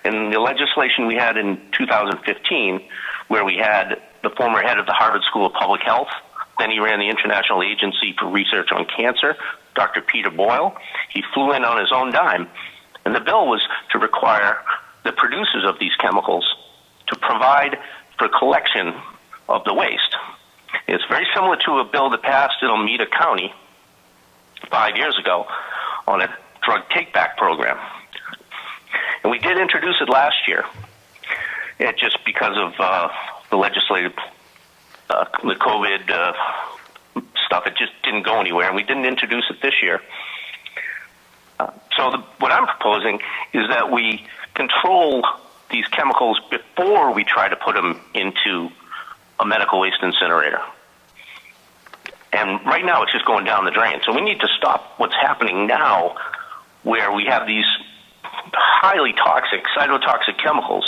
And the legislation we had in 2015, where we had the former head of the Harvard School of Public Health, then he ran the International Agency for Research on Cancer, Dr. Peter Boyle. He flew in on his own dime. And the bill was to require the producers of these chemicals to provide for collection of the waste. It's very similar to a bill that passed in Alameda County 5 years ago on a drug take-back program. And we did introduce it last year, just because of the legislative, the COVID stuff. It just didn't go anywhere, and we didn't introduce it this year. What I'm proposing is that we control these chemicals before we try to put them into a medical waste incinerator. And right now it's just going down the drain. So we need to stop what's happening now, where we have these highly toxic, cytotoxic chemicals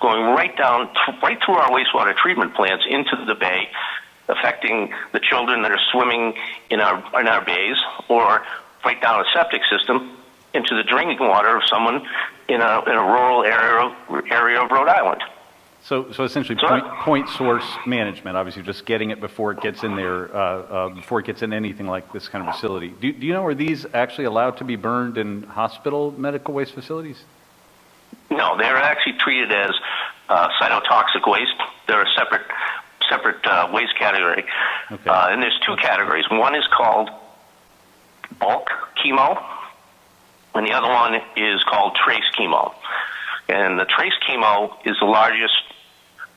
going right through our wastewater treatment plants into the bay, affecting the children that are swimming in our bays, or right down a septic system into the drinking water of someone in a rural area of Rhode Island. So essentially point source management, obviously just getting it before it gets in there, before it gets in anything like this kind of facility. Do you know, are these actually allowed to be burned in hospital medical waste facilities? No, they're actually treated as cytotoxic waste. They're a separate waste category. Okay. And there's two categories. One is called bulk chemo, and the other one is called trace chemo. And the trace chemo is the largest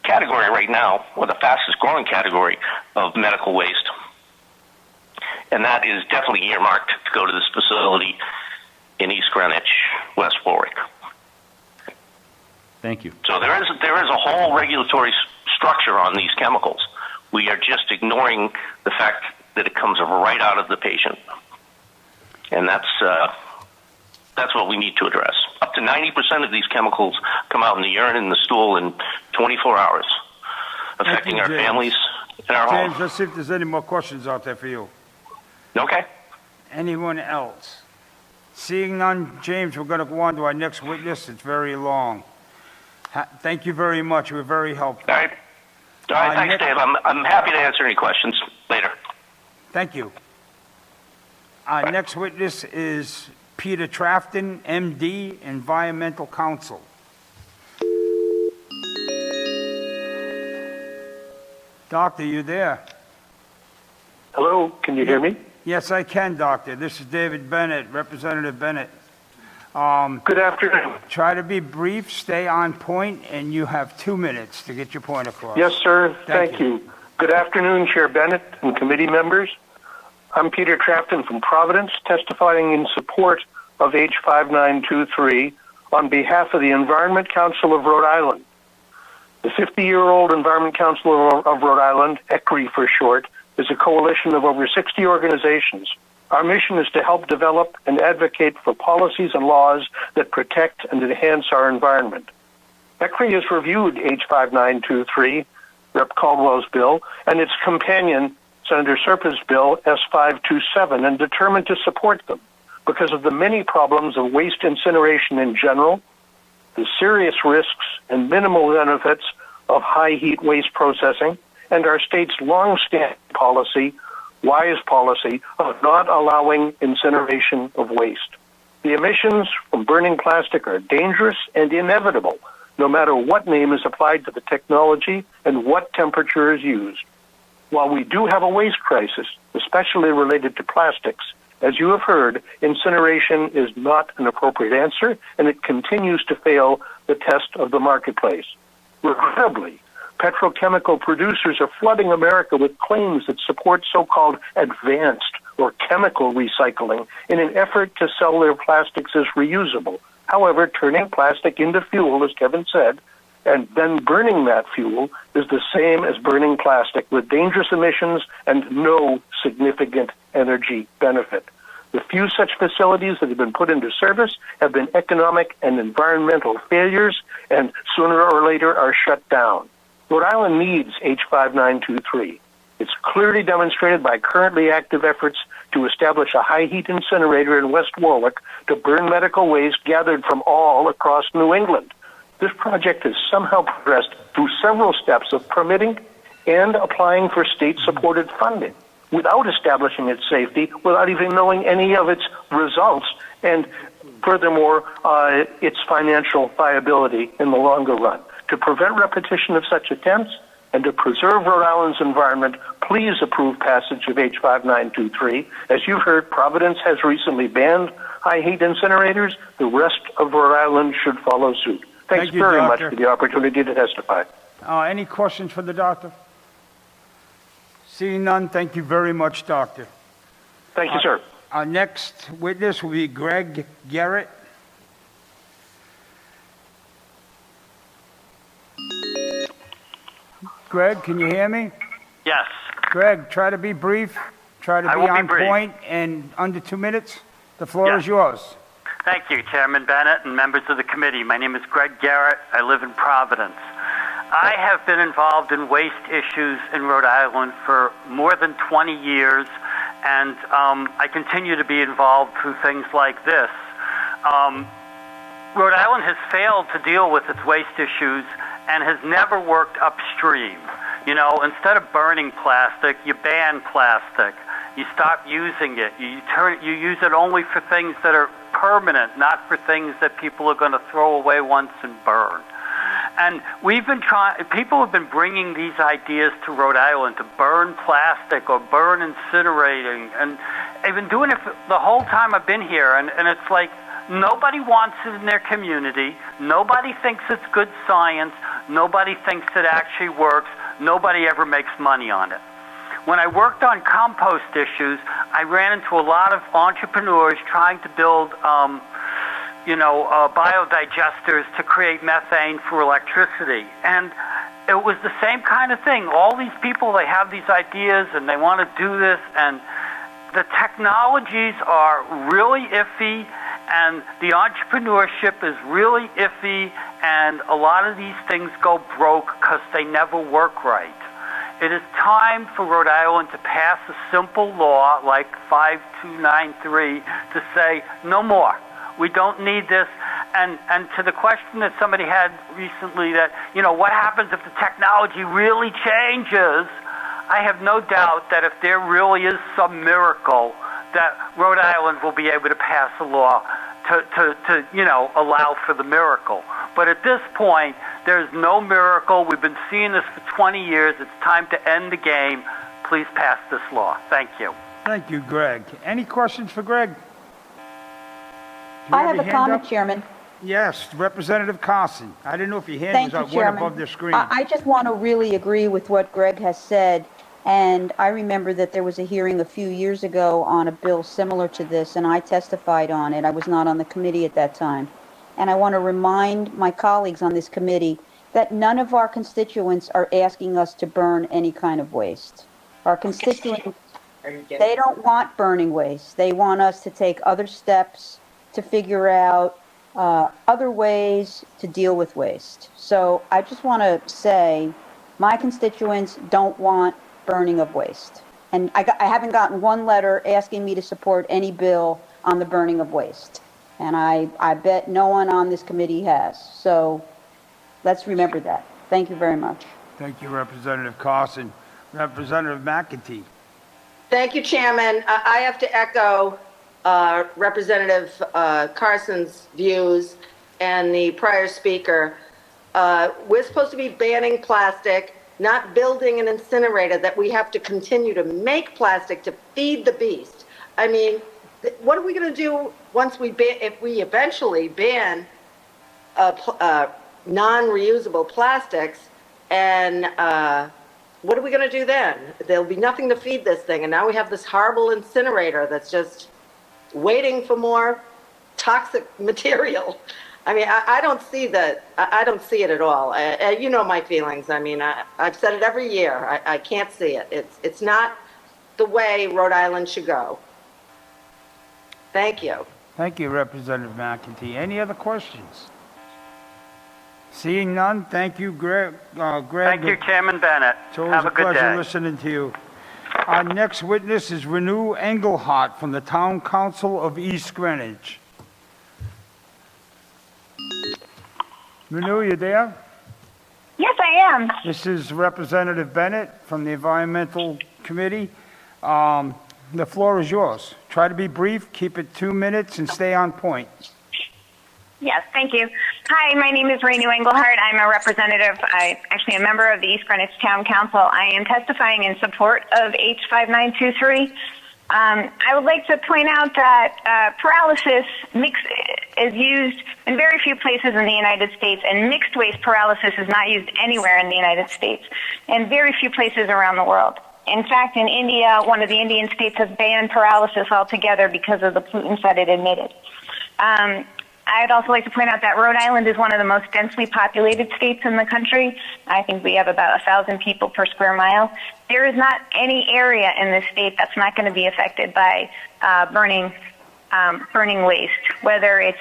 category right now, or the fastest growing category of medical waste. And that is definitely earmarked to go to this facility in East Greenwich, West Warwick. Thank you. So there is a whole regulatory structure on these chemicals. We are just ignoring the fact that it comes right out of the patient. And that's what we need to address. Up to 90% of these chemicals come out in the urine and the stool in 24 hours, affecting our families and our homes. James, let's see if there's any more questions out there for you. Okay. Anyone else? Seeing none, James, we're going to go on to our next witness. It's very long. Thank you very much. You were very helpful. All right. Thanks, Dave. I'm happy to answer any questions later. Thank you. Our next witness is Peter Trafton, MD, Environmental Counsel. Doctor, you there? Hello, can you hear me? Yes, I can, Doctor. This is David Bennett, Representative Bennett. Good afternoon. Try to be brief, stay on point, and you have 2 minutes to get your point across. Yes, sir. Thank you. Good afternoon, Chair Bennett and committee members. I'm Peter Trafton from Providence, testifying in support of H 5923 on behalf of the Environment Council of Rhode Island. The 50-year-old Environment Council of Rhode Island, ECRI for short, is a coalition of over 60 organizations Our mission is to help develop and advocate for policies and laws that protect and enhance our environment. ECRI has reviewed H 5923, Rep. Caldwell's bill, and its companion, Senator Serpa's bill, S 527, and determined to support them because of the many problems of waste incineration in general, the serious risks and minimal benefits of high heat waste processing, and our state's long-standing policy, wise policy, of not allowing incineration of waste. The emissions from burning plastic are dangerous and inevitable, no matter what name is applied to the technology and what temperature is used. While we do have a waste crisis, especially related to plastics, as you have heard, incineration is not an appropriate answer, and it continues to fail the test of the marketplace. Regrettably, petrochemical producers are flooding America with claims that support so-called advanced or chemical recycling in an effort to sell their plastics as reusable. However, turning plastic into fuel, as Kevin said, and then burning that fuel is the same as burning plastic with dangerous emissions and no significant energy benefit. The few such facilities that have been put into service have been economic and environmental failures and sooner or later are shut down. Rhode Island needs H 5923. It's clearly demonstrated by currently active efforts to establish a high heat incinerator in West Warwick to burn medical waste gathered from all across New England. This project has somehow progressed through several steps of permitting and applying for state-supported funding without establishing its safety, without even knowing any of its results, and furthermore, its financial viability in the longer run. To prevent repetition of such attempts and to preserve Rhode Island's environment, please approve passage of H 5923. As you've heard, Providence has recently banned high heat incinerators. The rest of Rhode Island should follow suit. Thanks Thank you, very Doctor. much for the opportunity to testify. Any questions for the doctor? Seeing none, thank you very much, Doctor. Thank you, sir. Our next witness will be Greg Garrett. Greg, can you hear me? Yes. Greg, try to be brief, try to I be will be on brief. point, and under 2 minutes. The floor Yes. is yours. Thank you, Chairman Bennett and members of the committee. My name is Greg Garrett. I live in Providence. I have been involved in waste issues in Rhode Island for more than 20 years, and I continue to be involved through things like this. Rhode Island has failed to deal with its waste issues and has never worked upstream. You know, instead of burning plastic, you ban plastic. You stop using it. You use it only for things that are permanent, not for things that people are going to throw away once and burn. And we've been people have been bringing these ideas to Rhode Island to burn plastic or burn incinerating, and they've been doing it for the whole time I've been here, and it's like nobody wants it in their community, nobody thinks it's good science, nobody thinks it actually works, nobody ever makes money on it. When I worked on compost issues, I ran into a lot of entrepreneurs trying to build biodigesters to create methane for electricity. And it was the same kind of thing. All these people, they have these ideas and they want to do this, and the technologies are really iffy, and the entrepreneurship is really iffy, and a lot of these things go broke because they never work right. It is time for Rhode Island to pass a simple law like 5293 to say, no more. We don't need this. And to the question that somebody had recently that, what happens if the technology really changes? I have no doubt that if there really is some miracle, that Rhode Island will be able to pass a law to allow for the miracle. But at this point, there's no miracle. We've been seeing this for 20 years. It's time to end the game. Please pass this law. Thank you. Thank you, Greg. Any questions for Greg? I have a comment, Chairman. Yes, Representative Carson. I didn't know if your hand Thank was you, up, went Chairman. above the screen. I just want to really agree with what Greg has said. And I remember that there was a hearing a few years ago on a bill similar to this, and I testified on it. I was not on the committee at that time. And I want to remind my colleagues on this committee that none of our constituents are asking us to burn any kind of waste. Our constituents They don't want burning waste. They want us to take other steps to figure out other ways to deal with waste. So I just want to say my constituents don't want burning of waste. And I haven't gotten one letter asking me to support any bill on the burning of waste. And I bet no one on this committee has. So let's remember that. Thank you very much. Thank you, Representative Carson. Representative McEntee. Thank you, Chairman. I have to echo Representative Carson's views and the prior speaker. We're supposed to be banning plastic, not building an incinerator that we have to continue to make plastic to feed the beast. I mean, what are we going to do once if we eventually ban non-reusable plastics? And what are we going to do then? There'll be nothing to feed this thing. And now we have this horrible incinerator that's just waiting for more toxic material. I mean, I don't see that. I don't see it at all. You know my feelings. I mean, I've said it every year. I can't see it. It's not the way Rhode Island should go. Thank you. Thank you, Representative McEntee. Any other questions? Seeing none, thank you, Greg. Thank you, Chairman Bennett. It's always Have a a good pleasure day. listening to you. Our next witness is Renu Engelhardt from the Town Council of East Greenwich. Renu, you there? Yes, I am. This is Representative Bennett from the Environmental Committee. The floor is yours. Try to be brief, keep it 2 minutes, and stay on point. Yes, thank you. Hi, my name is Renu Engelhardt. I'm a representative, actually a member of the East Greenwich Town Council. I am testifying in support of H5923. I would like to point out that pyrolysis is used in very few places in the United States, and mixed waste pyrolysis is not used anywhere in the United States, and very few places around the world. In fact, in India, one of the Indian states has banned pyrolysis altogether because of the pollutants that it emitted. I'd also like to point out that Rhode Island is one of the most densely populated states in the country. I think we have about 1,000 people per square mile. There is not any area in this state that's not going to be affected by burning waste, whether it's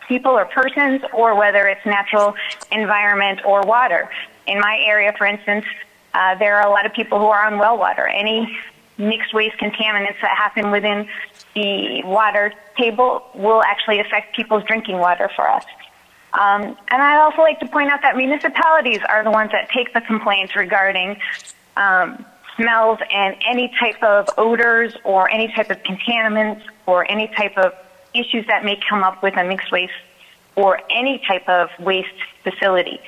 people or persons, or whether it's natural environment or water. In my area, for instance, there are a lot of people who are on well water. Any mixed waste contaminants that happen within the water table will actually affect people's drinking water for us. And I'd also like to point out that municipalities are the ones that take the complaints regarding smells and any type of odors or any type of contaminants or any type of issues that may come up with a mixed waste or any type of waste facility.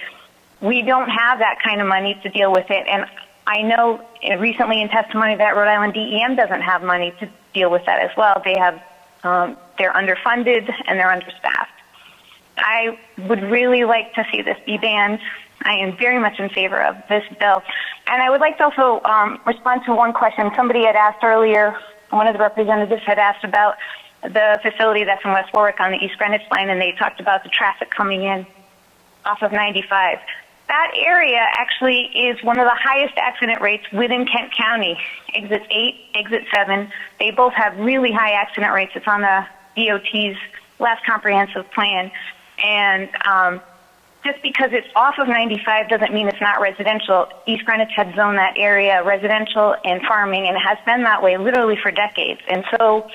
We don't have that kind of money to deal with it, and I know recently in testimony that Rhode Island DEM doesn't have money to deal with that as well. They have, they're underfunded and they're understaffed. I would really like to see this be banned. I am very much in favor of this bill. And I would like to also respond to one question. Somebody had asked earlier, one of the representatives had asked about the facility that's in West Warwick on the East Greenwich line, and they talked about the traffic coming in off of 95. That area actually is one of the highest accident rates within Kent County. Exit 8, Exit 7, they both have really high accident rates. It's on the DOT's last comprehensive plan. And just because it's off of 95 doesn't mean it's not residential. East Greenwich had zoned that area residential and farming, and it has been that way literally for decades. And so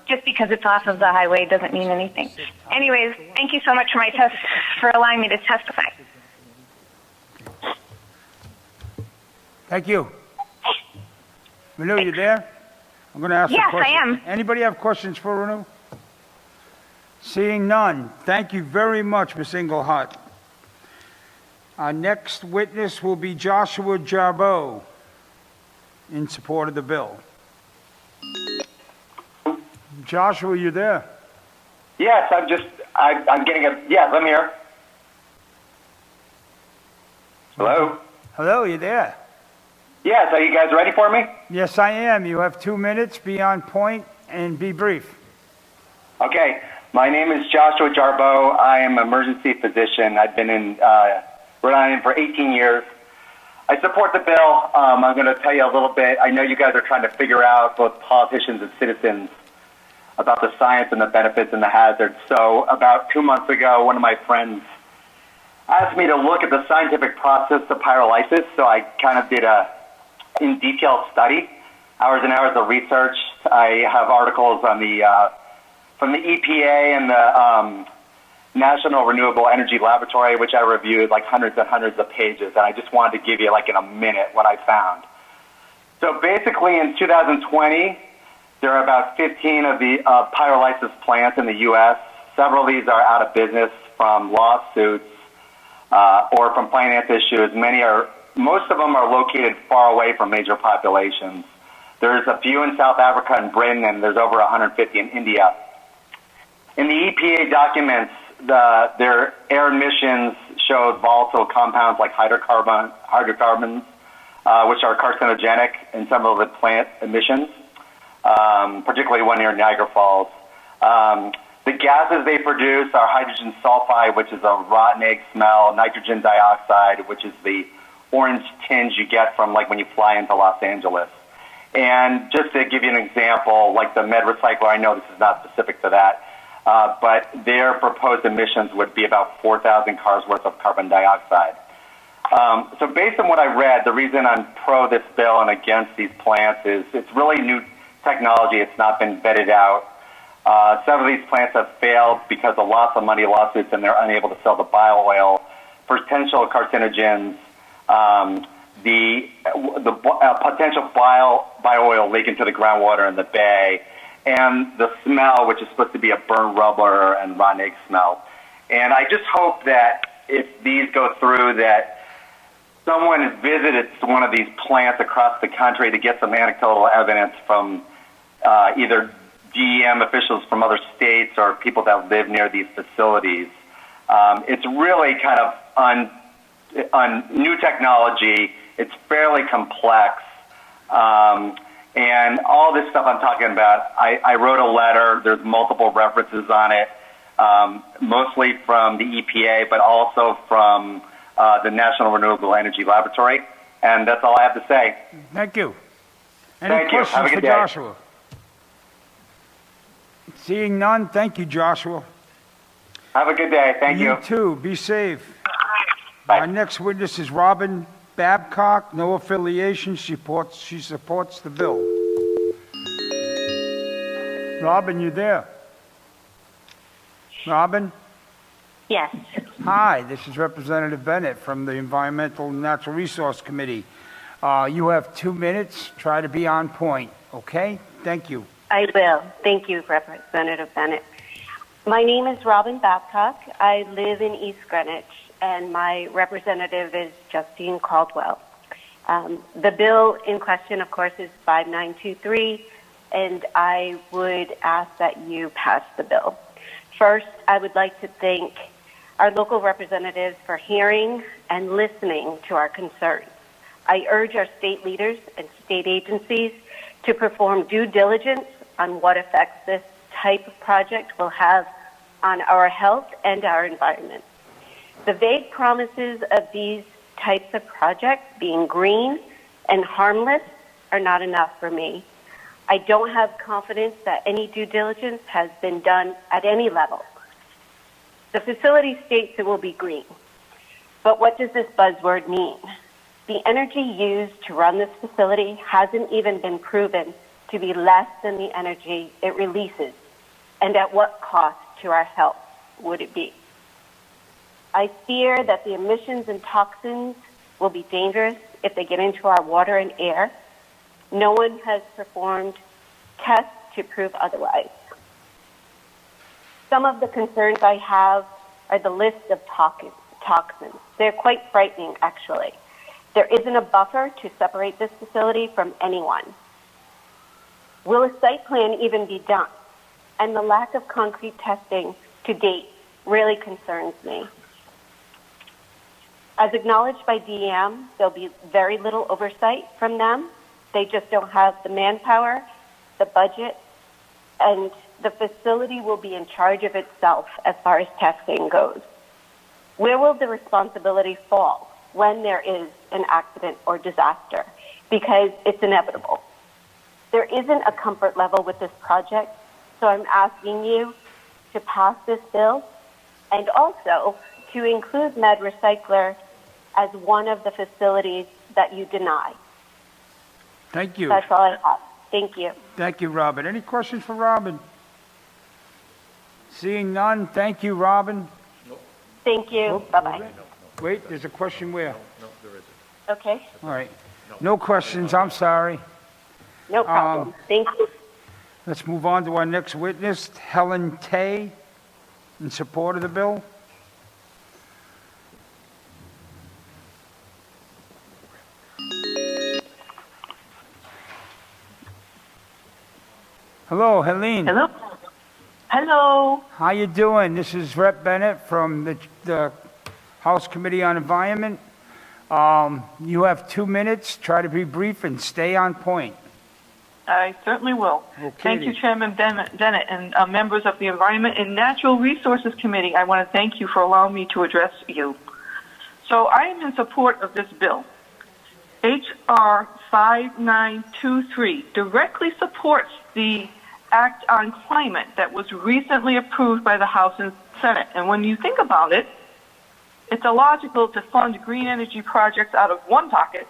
just because it's off of the highway doesn't mean anything. Anyways, thank you so much for allowing me to testify. Thank you. Renu, you there? I'm going to ask a question. Yes, I am. Anybody have questions for Renu? Seeing none, thank you very much, Ms. Engelhardt. Our next witness will be Joshua Jarboe in support of the bill. Joshua, you there? Yes, I'm getting yes, I'm here. Hello? Hello, you there? Yes, are you guys ready for me? Yes, I am. You have 2 minutes. Be on point and be brief. Okay. My name is Joshua Jarboe. I am an emergency physician. I've been in Rhode Island for 18 years. I support the bill. I'm going to tell you a little bit. I know you guys are trying to figure out, both politicians and citizens, about the science and the benefits and the hazards. So about 2 months ago, one of my friends asked me to look at the scientific process of pyrolysis. So I kind of did a in detail study, hours and hours of research. I have articles on the from the EPA and the National Renewable Energy Laboratory, which I reviewed like hundreds and hundreds of pages. And I just wanted to give you like in a minute what I found. So basically in 2020, there are about 15 of the pyrolysis plants in the U.S. Several of these are out of business from lawsuits or from finance issues. Most of them are located far away from major populations. There's a few in South Africa and Britain, and there's over 150 in India. In the EPA documents, their air emissions showed volatile compounds like hydrocarbons, which are carcinogenic in some of the plant emissions, particularly one near Niagara Falls. The gases they produce are hydrogen sulfide, which is a rotten egg smell, nitrogen dioxide, which is the orange tinge you get from like when you fly into Los Angeles. And just to give you an example, like the Med Recycler, I know this is not specific to that, but their proposed emissions would be about 4,000 cars worth of carbon dioxide. So based on what I read, the reason I'm pro this bill and against these plants is it's really new technology. It's not been vetted out. Some of these plants have failed because of lots of money lawsuits, and they're unable to sell the bio oil, potential carcinogens, the potential bio oil leak into the groundwater in the bay, and the smell, which is supposed to be a burned rubber and rotten egg smell. And I just hope that if these go through, that someone has visited one of these plants across the country to get some anecdotal evidence from either DEM officials from other states or people that live near these facilities. It's really kind of on new technology. It's fairly complex. And all this stuff I'm talking about, I wrote a letter. There's multiple references on it, mostly from the EPA, but also from the National Renewable Energy Laboratory. And that's all I have to say. Thank you. Thank you. Have a questions good for day. Joshua? Seeing none, thank you, Joshua. Have a good day. Thank you. You too. Be safe. Our next witness is Robin Babcock. No affiliation. She supports the bill. Robin, you there? Robin? Yes. Hi, this is Representative Bennett from the Environmental and Natural Resource Committee. You have 2 minutes. Try to be on point, okay? Thank you. I will. Thank you, Representative Bennett. My name is Robin Babcock. I live in East Greenwich, and my representative is Justine Caldwell. The bill in question, of course, is 5923, and I would ask that you pass the bill. First, I would like to thank our local representatives for hearing and listening to our concerns. I urge our state leaders and state agencies to perform due diligence on what effects this type of project will have on our health and our environment. The vague promises of these types of projects being green and harmless are not enough for me. I don't have confidence that any due diligence has been done at any level. The facility states it will be green, but what does this buzzword mean? The energy used to run this facility hasn't even been proven to be less than the energy it releases, and at what cost to our health would it be? I fear that the emissions and toxins will be dangerous if they get into our water and air. No one has performed tests to prove otherwise. Some of the concerns I have are the list of toxins. They're quite frightening, actually. There isn't a buffer to separate this facility from anyone. Will a site plan even be done? And the lack of concrete testing to date really concerns me. As acknowledged by DEM, there'll be very little oversight from them. They just don't have the manpower, the budget, and the facility will be in charge of itself as far as testing goes. Where will the responsibility fall when there is an accident or disaster, because it's inevitable. There isn't a comfort level with this project, so I'm asking you to pass this bill and also to include Med Recycler as one of the facilities that you deny. Thank you. That's all I have. Thank you. Thank you, Robin. Any questions for Robin? Seeing none, thank you, Robin. Thank you. Bye-bye. Wait, there's a question where? Okay. All right. No questions, I'm sorry. No problem. Thank you. Let's move on to our next witness, Helen Tay, in support of the bill. Hello, Helene. Hello. Hello. How you doing? This is Rep. Bennett from the House Committee on Environment. You have 2 minutes. Try to be brief and stay on point. I certainly will. Okay. Thank you, Chairman Bennett, and members of the Environment and Natural Resources Committee. I want to thank you for allowing me to address you. So I am in support of this bill. H.R. 5923 directly supports the Act on Climate that was recently approved by the House and Senate. And when you think about it, it's illogical to fund green energy projects out of one pocket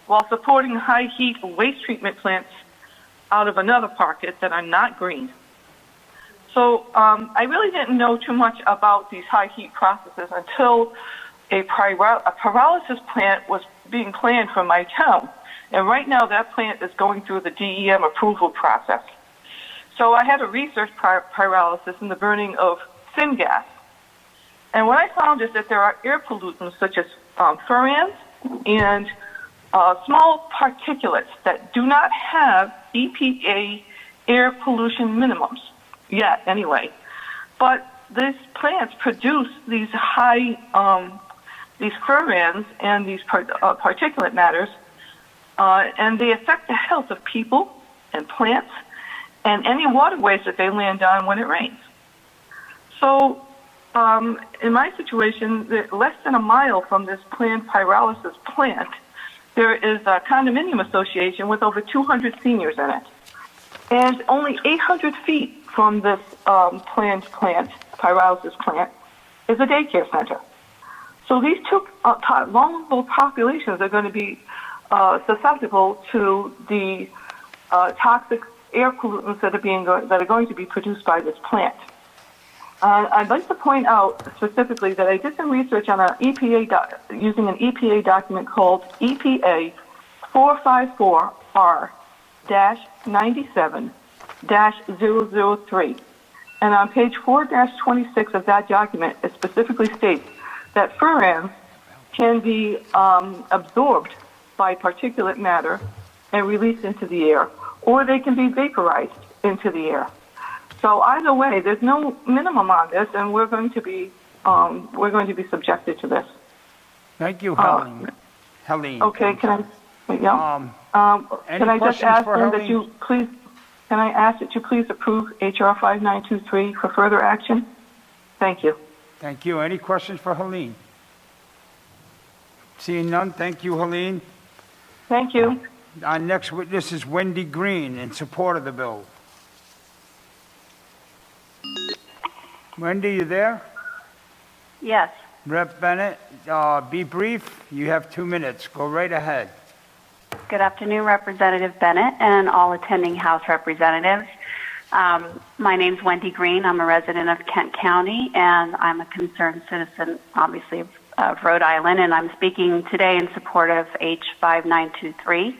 while supporting high heat waste treatment plants out of another pocket that are not green. So I really didn't know too much about these high heat processes until a pyrolysis plant was being planned for my town. And right now that plant is going through the DEM approval process. So I had to research pyrolysis and the burning of syngas. And what I found is that there are air pollutants such as furans and small particulates that do not have EPA air pollution minimums yet, anyway. But these plants produce these high, these furans and these particulate matters, and they affect the health of people and plants and any waterways that they land on when it rains. So in my situation, less than a mile from this planned pyrolysis plant, there is a condominium association with over 200 seniors in it. And only 800 feet from this planned plant, pyrolysis plant, is a daycare center. So these two vulnerable populations are going to be susceptible to the toxic air pollutants that are going to be produced by this plant. I'd like to point out specifically that I did some research on an using an EPA document called EPA 454R-97-003. And on page 4-26 of that document, it specifically states that furans can be absorbed by particulate matter and released into the air, or they can be vaporized into the air. So either way, there's no minimum on this, and we're going to be subjected to this. Thank you, Helene. Helene. Okay, can I? Yeah. Can I just ask then that you please? Can I ask that you please approve HR 5923 for further action? Thank you. Thank you. Any questions for Helene? Seeing none, thank you, Helene. Thank you. Our next witness is Wendy Green in support of the bill. Wendy, you there? Yes. Rep. Bennett, be brief. You have 2 minutes. Go right ahead. Good afternoon, Representative Bennett and all attending House representatives. My name's Wendy Green. I'm a resident of Kent County, and I'm a concerned citizen, obviously, of Rhode Island, and I'm speaking today in support of H5923.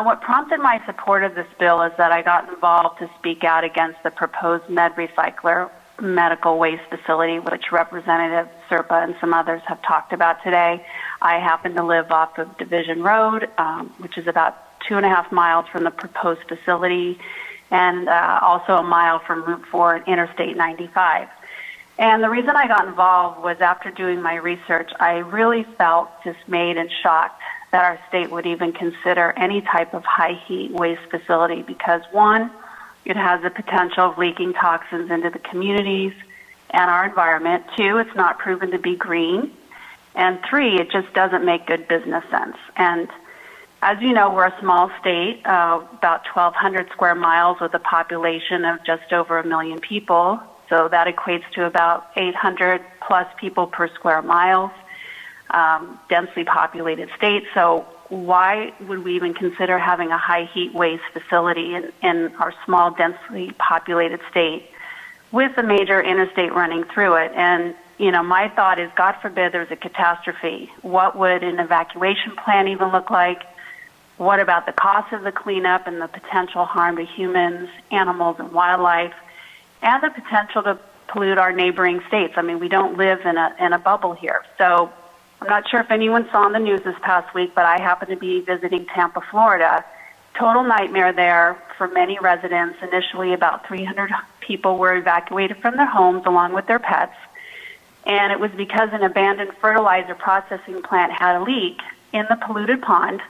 What prompted my support of this bill is that I got involved to speak out against the proposed Med Recycler medical waste facility, which Representative Serpa and some others have talked about today. I happen to live off of Division Road, which is about 2.5 miles from the proposed facility, and also a mile from Route 4 and Interstate 95. And the reason I got involved was after doing my research, I really felt dismayed and shocked that our state would even consider any type of high heat waste facility because, one, it has the potential of leaking toxins into the communities and our environment. Two, it's not proven to be green. And 3, it just doesn't make good business sense. And as you know, we're a small state, about 1,200 square miles with a population of just over 1 million people. So that equates to about 800 plus people per square mile, densely populated state. So why would we even consider having a high heat waste facility in our small, densely populated state with a major interstate running through it? And, you know, my thought is, God forbid there's a catastrophe. What would an evacuation plan even look like? What about the cost of the cleanup and the potential harm to humans, animals, and wildlife, and the potential to pollute our neighboring states? I mean, we don't live in a bubble here. So I'm not sure if anyone saw in the news this past week, but I happened to be visiting Tampa, Florida. Total nightmare there for many residents. Initially, about 300 people were evacuated from their homes along with their pets. And it was because an abandoned fertilizer processing plant had a leak in the polluted pond.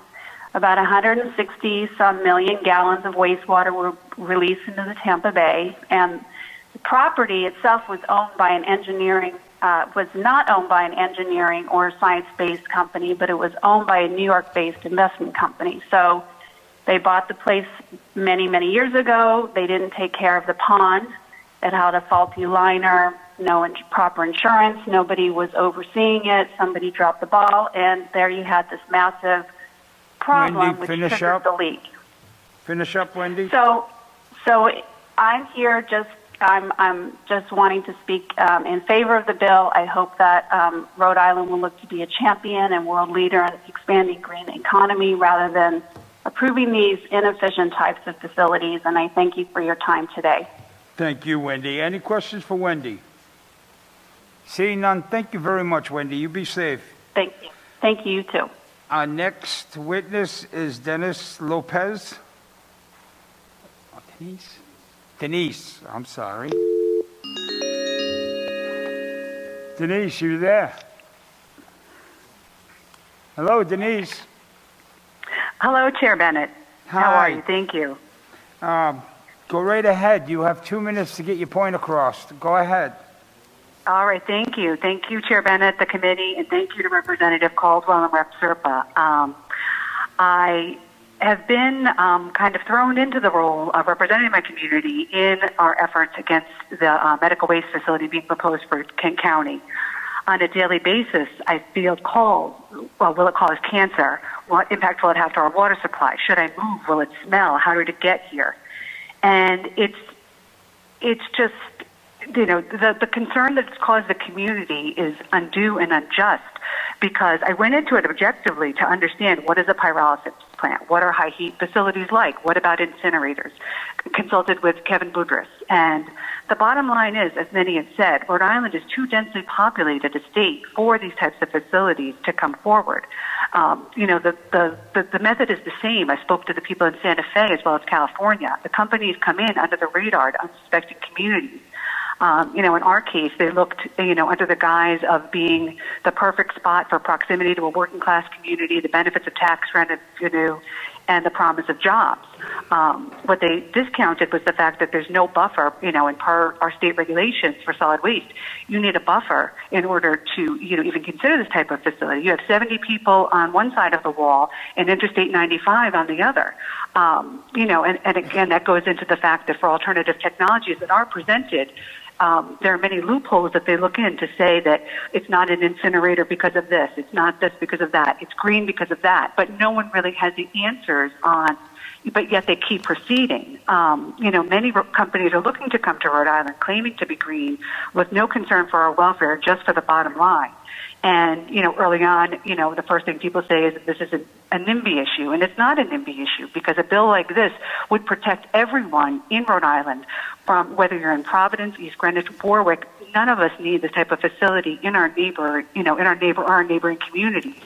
About 160-some million gallons of wastewater were released into the Tampa Bay. And the property itself was owned by an was not owned by an engineering or science-based company, but it was owned by a New York-based investment company. So they bought the place many, many years ago. They didn't take care of the pond. It had a faulty liner, no proper insurance. Nobody was overseeing it. Somebody dropped the ball, and there you had this massive problem, Wendy, which finish triggered up. the leak. Finish up, Wendy. So I'm here I'm just wanting to speak in favor of the bill. I hope that Rhode Island will look to be a champion and world leader in expanding green economy rather than approving these inefficient types of facilities. And I thank you for your time today. Thank you, Wendy. Any questions for Wendy? Seeing none, thank you very much, Wendy. You be safe. Thank you. Thank you, you too. Our next witness is Dennis Lopez. Denise, I'm sorry. Denise, you there? Hello, Denise. Hello, Chair Bennett. Hi. How are you? Thank you. Go right ahead. You have 2 minutes to get your point across. Go ahead. All right, thank you. Thank you, Chair Bennett, the committee, and thank you to Representative Caldwell and Rep. Serpa. I have been kind of thrown into the role of representing my community in our efforts against the medical waste facility being proposed for Kent County. On a daily basis, I feel called, well, will it cause cancer? What impact will it have to our water supply? Should I move? Will it smell? How did it get here? And it's just, you know, the concern that's caused the community is undue and unjust, because I went into it objectively to understand what is a pyrolysis plant, what are high heat facilities like, what about incinerators, consulted with Kevin Boudris. And the bottom line is, as many have said, Rhode Island is too densely populated a state for these types of facilities to come forward. You know, the method is the same. I spoke to the people in Santa Fe as well as California. The companies come in under the radar to unsuspecting communities. You know, in our case, they looked, you know, under the guise of being the perfect spot for proximity to a working class community, the benefits of tax revenue, and the promise of jobs. What they discounted was the fact that there's no buffer, you know, in per our state regulations for solid waste. You need a buffer in order to, you know, even consider this type of facility. You have 70 people on one side of the wall and Interstate 95 on the other. You know, and again, that goes into the fact that for alternative technologies that are presented, there are many loopholes that they look in to say that it's not an incinerator because of this, it's not this because of that, it's green because of that, but no one really has the answers on, but yet they keep proceeding. You know, many companies are looking to come to Rhode Island claiming to be green with no concern for our welfare, just for the bottom line. And, you know, early on, you know, the first thing people say is that this is a NIMBY issue, and it's not a NIMBY issue, because a bill like this would protect everyone in Rhode Island from whether you're in Providence, East Greenwich, Warwick. None of us need this type of facility in our neighboring communities.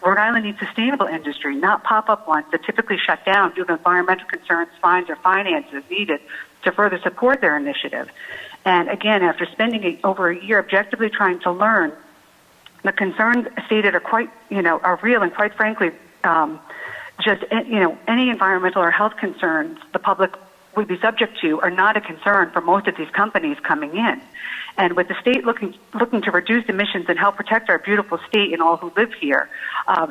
Rhode Island needs sustainable industry, not pop-up ones that typically shut down due to environmental concerns, fines, or finances needed to further support their initiative. And again, after spending over a year objectively trying to learn, the concerns stated are quite, you know, are real, and quite frankly, just, you know, any environmental or health concerns the public would be subject to are not a concern for most of these companies coming in. And with the state looking to reduce emissions and help protect our beautiful state and all who live here,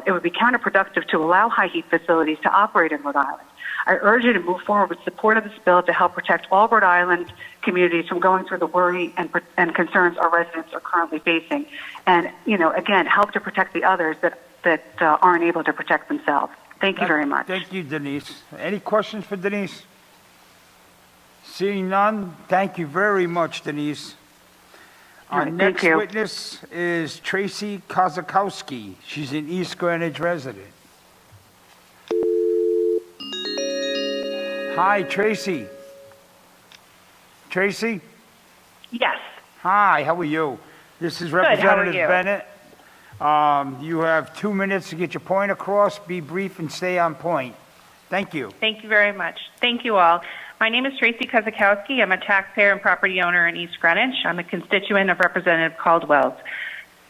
it would be counterproductive to allow high heat facilities to operate in Rhode Island. I urge you to move forward with support of this bill to help protect all Rhode Island communities from going through the worry and concerns our residents are currently facing. And, again, help to protect the others that aren't able to protect themselves. Thank you very much. Thank you, Denise. Any questions for Denise? Seeing none, thank you very much, Denise. Our next witness is Tracy Kozakowski. She's an East Greenwich resident. Hi, Tracy. Tracy? Yes. Hi, how are you? This is Good, how are Representative you? Bennett. You have 2 minutes to get your point across. Be brief and stay on point. Thank you. Thank you very much. Thank you all. My name is Tracy Kozakowski. I'm a taxpayer and property owner in East Greenwich. I'm a constituent of Representative Caldwell's.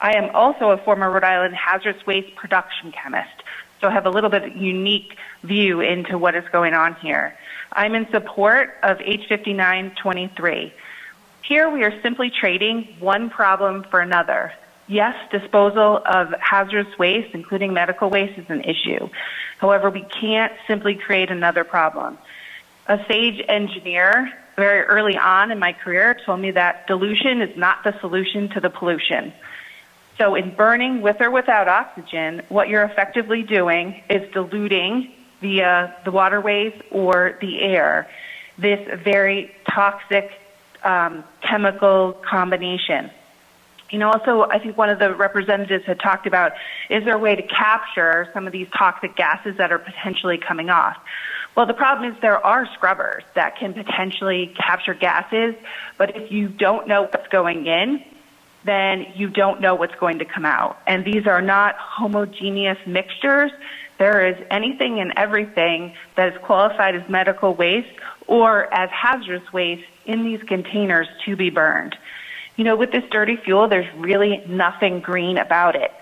I am also a former Rhode Island hazardous waste production chemist, so I have a little bit unique view into what is going on here. I'm in support of H 5923. Here we are simply trading one problem for another. Yes, disposal of hazardous waste, including medical waste, is an issue. However, we can't simply create another problem. A sage engineer very early on in my career told me that dilution is not the solution to the pollution. So in burning with or without oxygen, what you're effectively doing is diluting via the waterways or the air this very toxic chemical combination. Also, I think one of the representatives had talked about, is there a way to capture some of these toxic gases that are potentially coming off? Well, the problem is there are scrubbers that can potentially capture gases, but if you don't know what's going in, then you don't know what's going to come out. And these are not homogeneous mixtures. There is anything and everything that is qualified as medical waste or as hazardous waste in these containers to be burned. With this dirty fuel, there's really nothing green about it.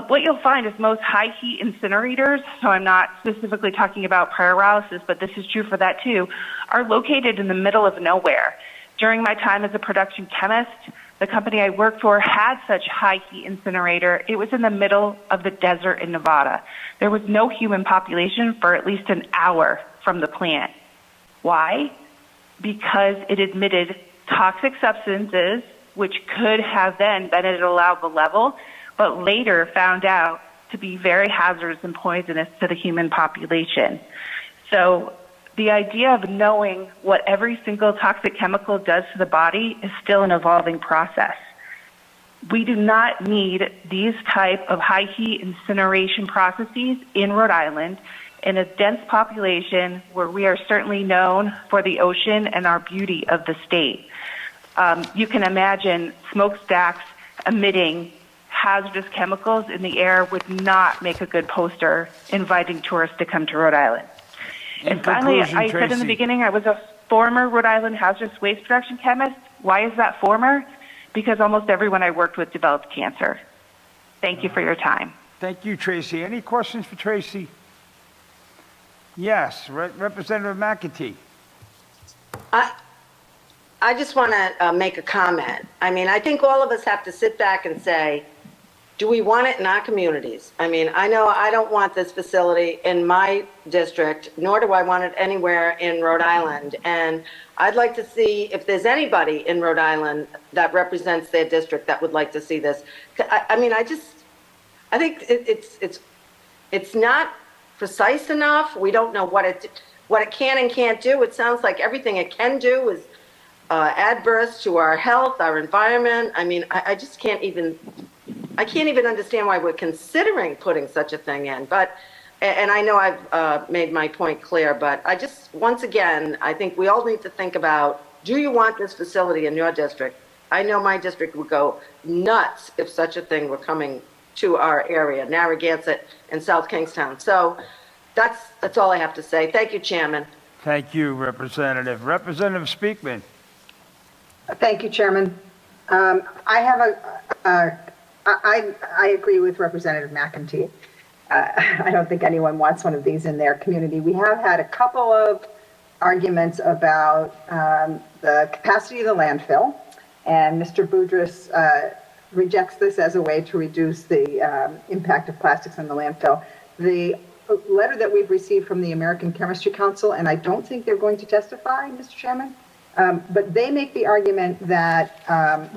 What you'll find is most high heat incinerators, so I'm not specifically talking about pyrolysis, but this is true for that too, are located in the middle of nowhere. During my time as a production chemist, the company I worked for had such high heat incinerator. It was in the middle of the desert in Nevada. There was no human population for at least an hour from the plant. Why? Because it emitted toxic substances, which could have then been at an allowable level, but later found out to be very hazardous and poisonous to the human population. So the idea of knowing what every single toxic chemical does to the body is still an evolving process. We do not need these type of high heat incineration processes in Rhode Island in a dense population where we are certainly known for the ocean and our beauty of the state. You can imagine smokestacks emitting hazardous chemicals in the air would not make a good poster inviting tourists to come to Rhode Island. And finally, I said in the beginning I was a former Rhode Island hazardous waste production chemist. Why is that former? Because almost everyone I worked with developed cancer. Thank you for your time. Thank you, Tracy. Any questions for Tracy? Yes, Representative McAtee. I just want to make a comment. I think all of us have to sit back and say, do we want it in our communities? I know I don't want this facility in my district, nor do I want it anywhere in Rhode Island. And I'd like to see if there's anybody in Rhode Island that represents their district that would like to see this. I think it's not precise enough. We don't know what it can and can't do. It sounds like everything it can do is adverse to our health, our environment. I just can't even understand why we're considering putting such a thing in. And I know I've made my point clear, but once again, I think we all need to think about, do you want this facility in your district? I know my district would go nuts if such a thing were coming to our area, Narragansett and South Kingstown. So that's all I have to say. Thank you, Chairman. Thank you, Representative. Representative Speakman. Thank you, Chairman. I agree with Representative McEntee. I don't think anyone wants one of these in their community. We have had a couple of arguments about the capacity of the landfill And Mr. Boudris rejects this as a way to reduce the impact of plastics on the landfill. The letter that we've received from the American Chemistry Council, and I don't think they're going to testify, Mr. Chairman, but they make the argument that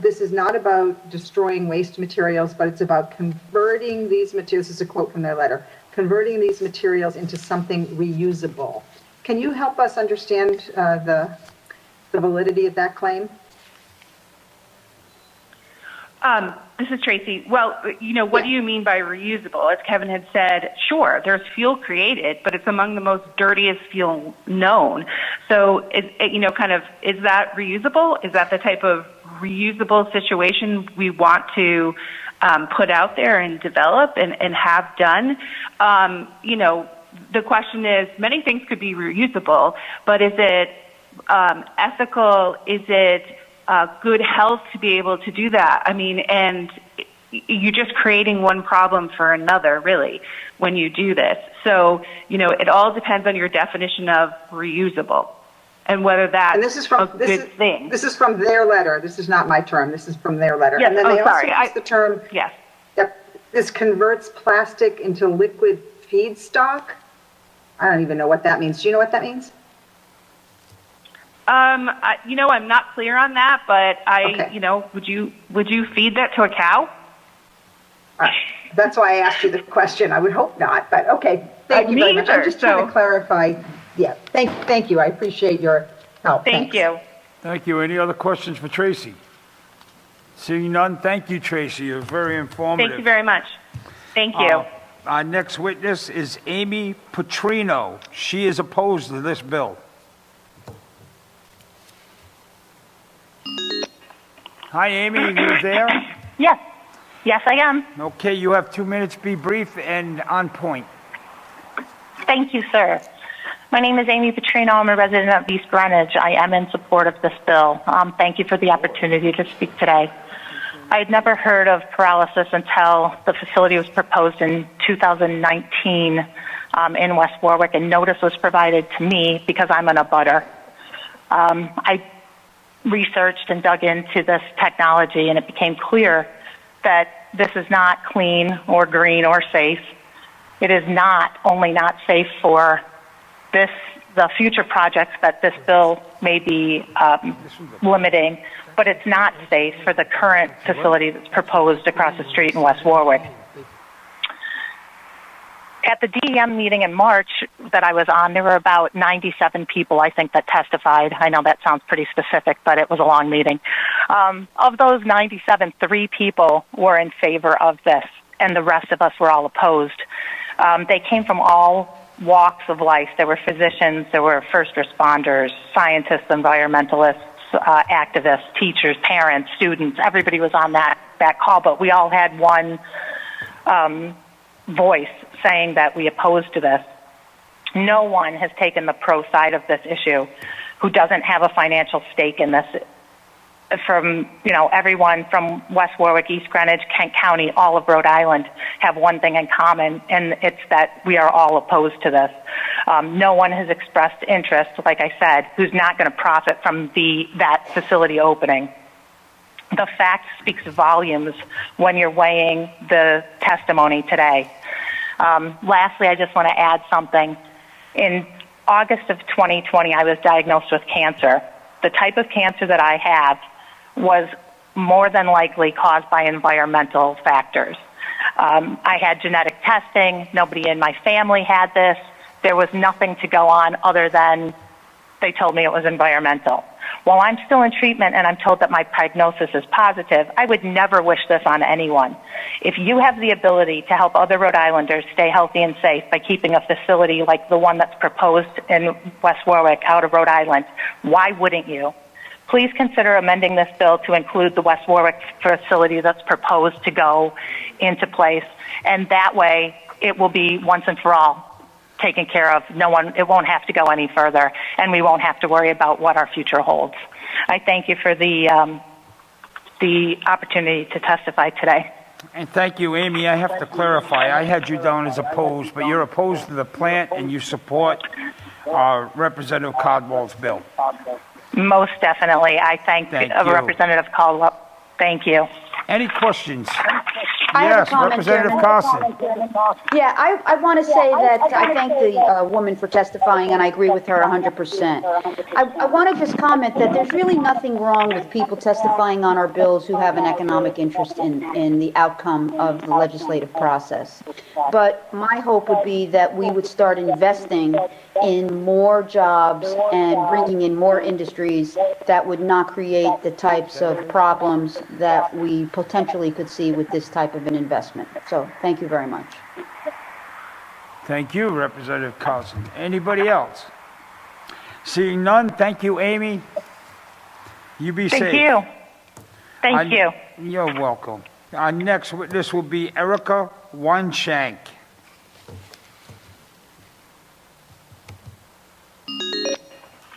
this is not about destroying waste materials, but it's about converting these materials, this is a quote from their letter, converting these materials into something reusable. Can you help us understand the validity of that claim? This is Tracy. Well, what do you mean by reusable? As Kevin had said, sure, there's fuel created, but it's among the most dirtiest fuel known. So, is that reusable? Is that the type of reusable situation we want to put out there and develop and have done? The question is, many things could be reusable, but is it ethical? Is it good health to be able to do that? I mean, and you're just creating one problem for another, really, when you do this. So, it all depends on your definition of reusable and whether that's a good thing. This is from their letter. This is not my term. This is from their letter. Yes. And then they also use the term, yes. This converts plastic into liquid feedstock. I don't even know what that means. Do you know what that means? I'm not clear on that, but would you feed that to a cow? That's why I asked you the question. I would hope not, but okay. Thank you very much. I'm just trying to clarify. Yeah, thank you. I appreciate your help. Thank you. Thank you. Any other questions for Tracy? Seeing none, thank you, Tracy. You're very informative. Thank you very much. Thank you. Our next witness is Amy Petrino. She is opposed to this bill. Hi, Amy, are you there? Yes, I am. Okay, you have 2 minutes. Be brief and on point. Thank you, sir. My name is Amy Petrino. I'm a resident of East Greenwich. I am in support of this bill. Thank you for the opportunity to speak today. I had never heard of paralysis until the facility was proposed in 2019 in West Warwick, and notice was provided to me because I'm an abutter. I researched and dug into this technology, and it became clear that this is not clean or green or safe. It is not only not safe for the future projects that this bill may be limiting, but it's not safe for the current facility that's proposed across the street in West Warwick. At the DEM meeting in March that I was on, there were about 97 people, I think, that testified. I know that sounds pretty specific, but it was a long meeting. Of those 97, 3 people were in favor of this, and the rest of us were all opposed. They came from all walks of life. There were physicians, there were first responders, scientists, environmentalists, activists, teachers, parents, students. Everybody was on that call, but we all had one voice saying that we opposed to this. No one has taken the pro side of this issue who doesn't have a financial stake in this. From, everyone from West Warwick, East Greenwich, Kent County, all of Rhode Island have one thing in common, and it's that we are all opposed to this. No one has expressed interest, like I said, who's not going to profit from that facility opening. The fact speaks volumes when you're weighing the testimony today. Lastly, I just want to add something. In August of 2020, I was diagnosed with cancer. The type of cancer that I have was more than likely caused by environmental factors. I had genetic testing. Nobody in my family had this. There was nothing to go on other than they told me it was environmental. While I'm still in treatment and I'm told that my prognosis is positive, I would never wish this on anyone. If you have the ability to help other Rhode Islanders stay healthy and safe by keeping a facility like the one that's proposed in West Warwick out of Rhode Island, why wouldn't you? Please consider amending this bill to include the West Warwick facility that's proposed to go into place, and that way it will be once and for all taken care of. It won't have to go any further, and we won't have to worry about what our future holds. I thank you for the opportunity to testify today. And thank you, Amy. I have to clarify. I had you down as opposed, but you're opposed to the plant and you support Representative Caldwell's bill. Most definitely. I thank Thank you. Representative Caldwell. Thank you. Any questions? I have a Yes, comment, Representative Chairman. Carson. Yeah, I want to say that I thank the woman for testifying, and I agree with her 100%. I want to just comment that there's really nothing wrong with people testifying on our bills who have an economic interest in the outcome of the legislative process. But my hope would be that we would start investing in more jobs and bringing in more industries that would not create the types of problems that we potentially could see with this type of an investment. So thank you very much. Thank you, Representative Carson. Anybody else? Seeing none, thank you, Amy. You be safe. Thank you. Thank you. You're welcome. Our next witness will be Erica Weinshank.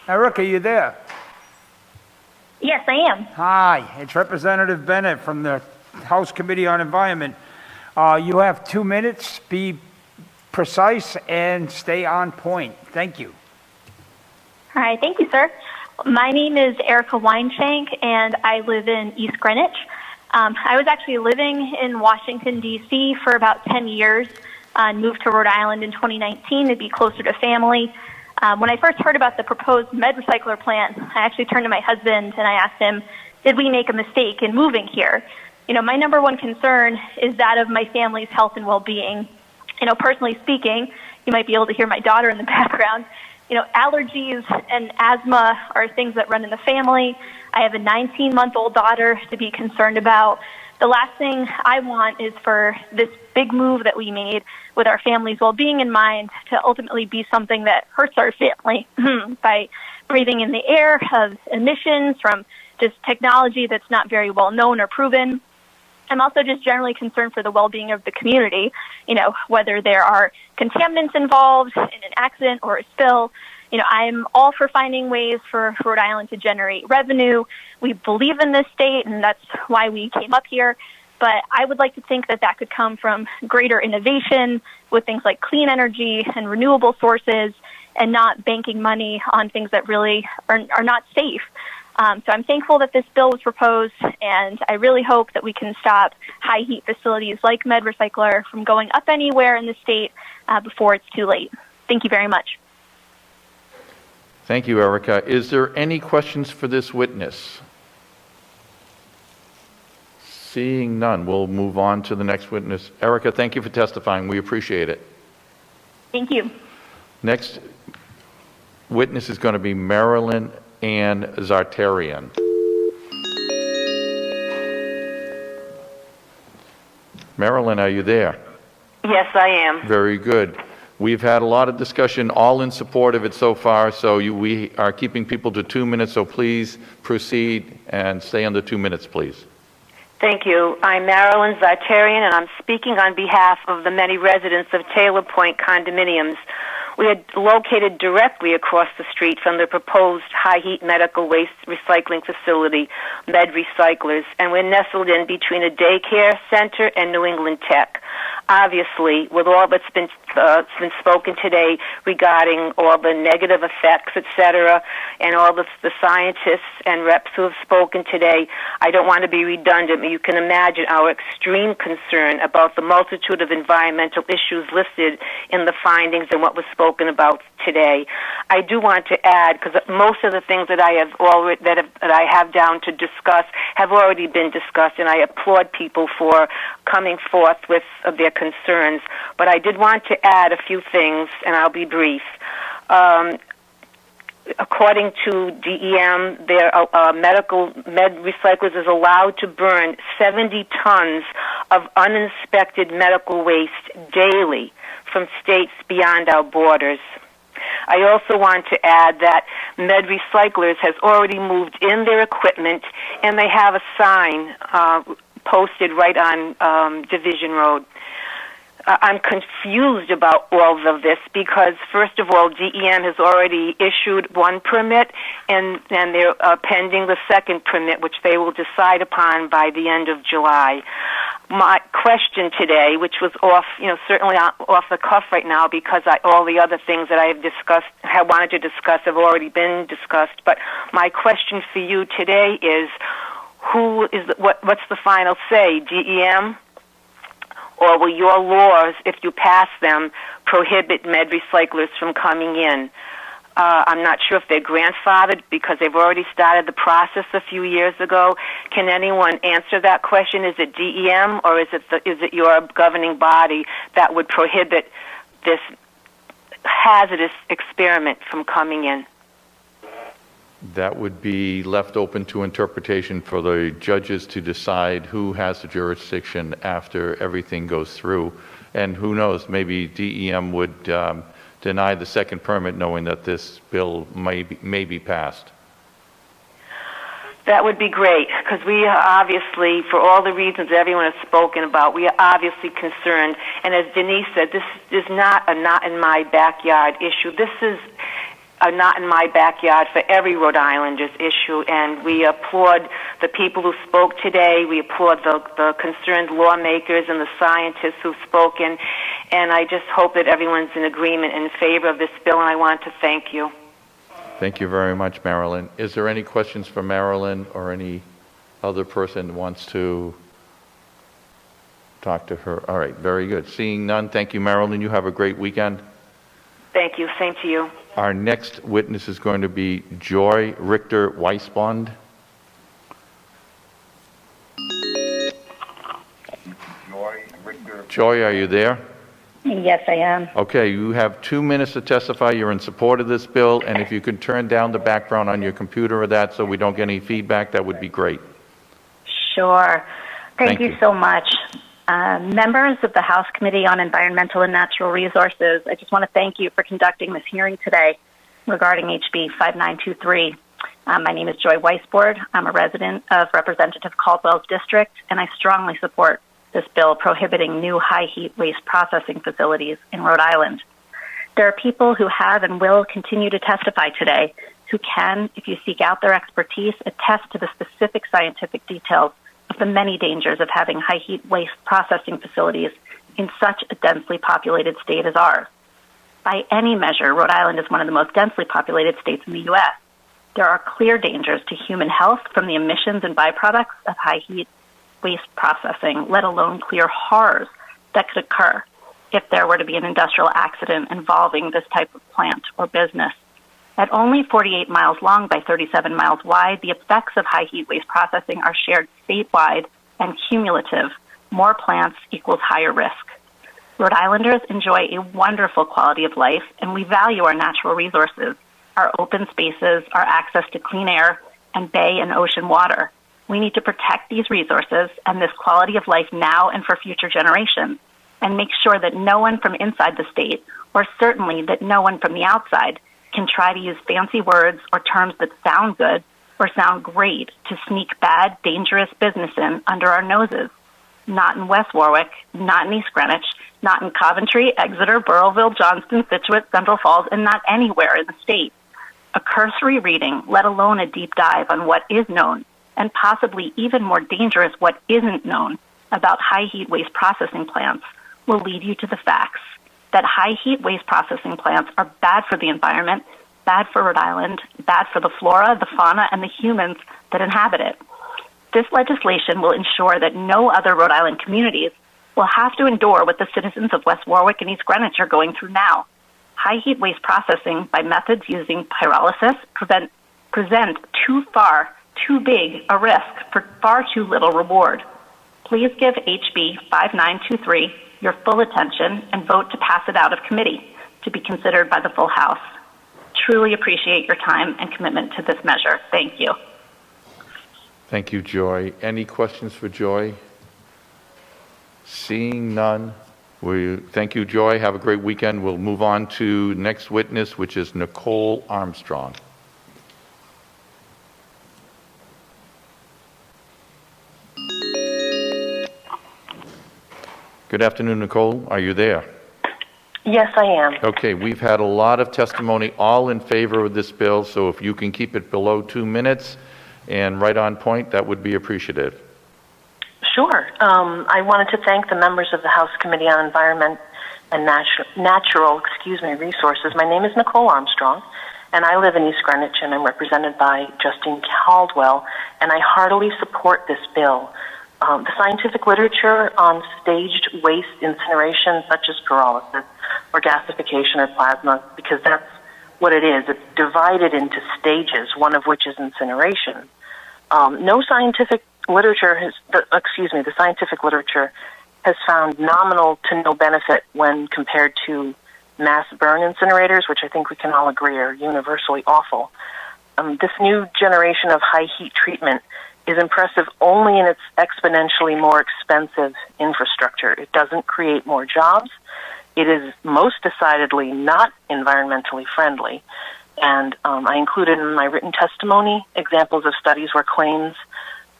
Erica, you there? Yes, I am. Hi, it's Representative Bennett from the House Committee on Environment. You have 2 minutes. Be precise and stay on point. Thank you. All right, thank you, sir. My name is Erica Weinshank, and I live in East Greenwich. I was actually living in Washington, D.C. for about 10 years and moved to Rhode Island in 2019 to be closer to family. When I first heard about the proposed med recycler plant, I actually turned to my husband and I asked him, did we make a mistake in moving here? You know, my number one concern is that of my family's health and well-being. You know, personally speaking, you might be able to hear my daughter in the background. You know, allergies and asthma are things that run in the family. I have a 19-month-old daughter to be concerned about. The last thing I want is for this big move that we made with our family's well-being in mind to ultimately be something that hurts our family by breathing in the air of emissions from just technology that's not very well known or proven. I'm also just generally concerned for the well-being of the community, you know, whether there are contaminants involved in an accident or a spill. You know, I'm all for finding ways for Rhode Island to generate revenue. We believe in this state, and that's why we came up here. But I would like to think that that could come from greater innovation with things like clean energy and renewable sources and not banking money on things that really are not safe. So I'm thankful that this bill was proposed, and I really hope that we can stop high heat facilities like Med Recycler from going up anywhere in the state before it's too late. Thank you very much. Thank you, Erica. Is there any questions for this witness? Seeing none, we'll move on to the next witness. Erica, thank you for testifying. We appreciate it. Thank you. Next witness is going to be Marilyn Ann Zartarian. Marilyn, are you there? Yes, I am. Very good. We've had a lot of discussion, all in support of it so far, so we are keeping people to 2 minutes, so please proceed and stay under 2 minutes, please. Thank you. I'm Marilyn Zartarian, and I'm speaking on behalf of the many residents of Taylor Point condominiums. We are located directly across the street from the proposed high-heat medical waste recycling facility, Med Recyclers, and we're nestled in between a daycare center and New England Tech. Obviously, with all that's been spoken today regarding all the negative effects, et cetera, and all the scientists and reps who have spoken today, I don't want to be redundant, but you can imagine our extreme concern about the multitude of environmental issues listed in the findings and what was spoken about today. I do want to add, because most of the things that I have already that I have down to discuss have already been discussed, and I applaud people for coming forth with their concerns. But I did want to add a few things, and I'll be brief. According to DEM, their Med Recyclers is allowed to burn 70 tons of uninspected medical waste daily from states beyond our borders. I also want to add that Med Recyclers has already moved in their equipment, and they have a sign posted right on Division Road. I'm confused about all of this because, first of all, DEM has already issued one permit, and they're pending the second permit, which they will decide upon by the end of July. My question today, which was off, certainly off the cuff right now because all the other things that I have wanted to discuss have already been discussed. But my question for you today is, what's the final say, DEM? Or will your laws, if you pass them, prohibit med recyclers from coming in? I'm not sure if they're grandfathered because they've already started the process a few years ago. Can anyone answer that question? Is it DEM or is it your governing body that would prohibit this hazardous experiment from coming in? That would be left open to interpretation for the judges to decide who has the jurisdiction after everything goes through. And who knows, maybe DEM would deny the second permit knowing that this bill may be passed. That would be great, because we are obviously, for all the reasons everyone has spoken about, we are obviously concerned. And as Denise said, this is not a not-in-my-backyard issue. This is a not-in-my-backyard for every Rhode Islander's issue, and we applaud the people who spoke today. We applaud the concerned lawmakers and the scientists who've spoken, and I just hope that everyone's in agreement in favor of this bill, and I want to thank you. Thank you very much, Marilyn. Is there any questions for Marilyn or any other person who wants to talk to her? All right, very good. Seeing none, thank you, Marilyn. You have a great weekend. Thank you. Same to you. Our next witness is going to be Joy Richter Weisbond. Joy, are you there? Yes, I am. Okay, you have 2 minutes to testify. You're in support of this bill, and if you could turn down the background on your computer or that so we don't get any feedback, that would be great. Sure. Thank you you so much. Members of the House Committee on Environmental and Natural Resources, I just want to thank you for conducting this hearing today regarding HB 5923. My name is Joy Weisbord. I'm a resident of Representative Caldwell's district, and I strongly support this bill prohibiting new high-heat waste processing facilities in Rhode Island. There are people who have and will continue to testify today who can, if you seek out their expertise, attest to the specific scientific details of the many dangers of having high-heat waste processing facilities in such a densely populated state as ours. By any measure, Rhode Island is one of the most densely populated states in the U.S. There are clear dangers to human health from the emissions and byproducts of high-heat waste processing, let alone clear horrors that could occur if there were to be an industrial accident involving this type of plant or business. At only 48 miles long by 37 miles wide, the effects of high-heat waste processing are shared statewide and cumulative. More plants equals higher risk. Rhode Islanders enjoy a wonderful quality of life, and we value our natural resources, our open spaces, our access to clean air, and bay and ocean water. We need to protect these resources and this quality of life now and for future generations, and make sure that no one from inside the state, or certainly that no one from the outside, can try to use fancy words or terms that sound good or sound great to sneak bad, dangerous business in under our noses. Not in West Warwick, not in East Greenwich, not in Coventry, Exeter, Burrillville, Johnston, Scituate, Central Falls, and not anywhere in the state. A cursory reading, let alone a deep dive on what is known, and possibly even more dangerous what isn't known about high-heat waste processing plants, will lead you to the facts that high-heat waste processing plants are bad for the environment, bad for Rhode Island, bad for the flora, the fauna, and the humans that inhabit it. This legislation will ensure that no other Rhode Island communities will have to endure what the citizens of West Warwick and East Greenwich are going through now. High-heat waste processing by methods using pyrolysis present too big a risk for far too little reward. Please give HB 5923 your full attention and vote to pass it out of committee to be considered by the full House. Truly appreciate your time and commitment to this measure. Thank you. Thank you, Joy. Any questions for Joy? Seeing none, thank you, Joy. Have a great weekend. We'll move on to next witness, which is Nicole Armstrong. Good afternoon, Nicole. Are you there? Yes, I am. Okay, we've had a lot of testimony all in favor of this bill, so if you can keep it below 2 minutes and right on point, that would be appreciative. Sure. I wanted to thank the members of the House Committee on Environment and Natural Resources. My name is Nicole Armstrong, and I live in East Greenwich, and I'm represented by Justine Caldwell, and I heartily support this bill. The scientific literature on staged waste incineration, such as pyrolysis or gasification or plasma, because that's what it is. It's divided into stages, one of which is incineration. The scientific literature has found nominal to no benefit when compared to mass burn incinerators, which I think we can all agree are universally awful. This new generation of high heat treatment is impressive only in its exponentially more expensive infrastructure. It doesn't create more jobs. It is most decidedly not environmentally friendly. And I included in my written testimony examples of studies where claims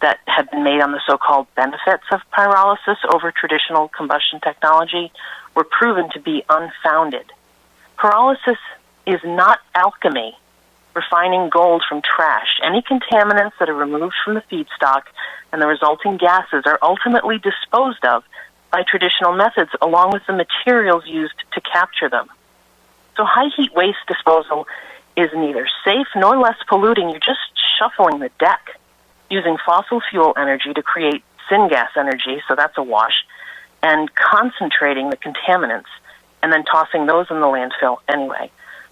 that have been made on the so-called benefits of pyrolysis over traditional combustion technology were proven to be unfounded. Pyrolysis is not alchemy, refining gold from trash. Any contaminants that are removed from the feedstock and the resulting gases are ultimately disposed of by traditional methods along with the materials used to capture them. So high heat waste disposal is neither safe nor less polluting. You're just shuffling the deck, using fossil fuel energy to create syngas energy, so that's a wash, and concentrating the contaminants and then tossing those in the landfill anyway.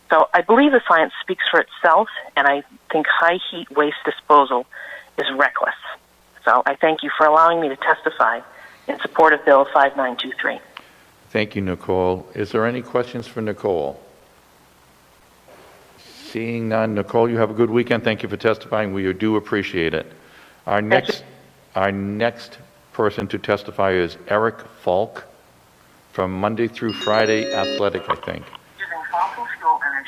So I believe the science speaks for itself, and I think high heat waste disposal is reckless. So I thank you for allowing me to testify in support of Bill 5923. Thank you, Nicole. Is there any questions for Nicole? Seeing none, Nicole, you have a good weekend. Thank you for testifying. We do appreciate it. Our next person to testify is Eric Falk from Monday through Friday Athletic, I think.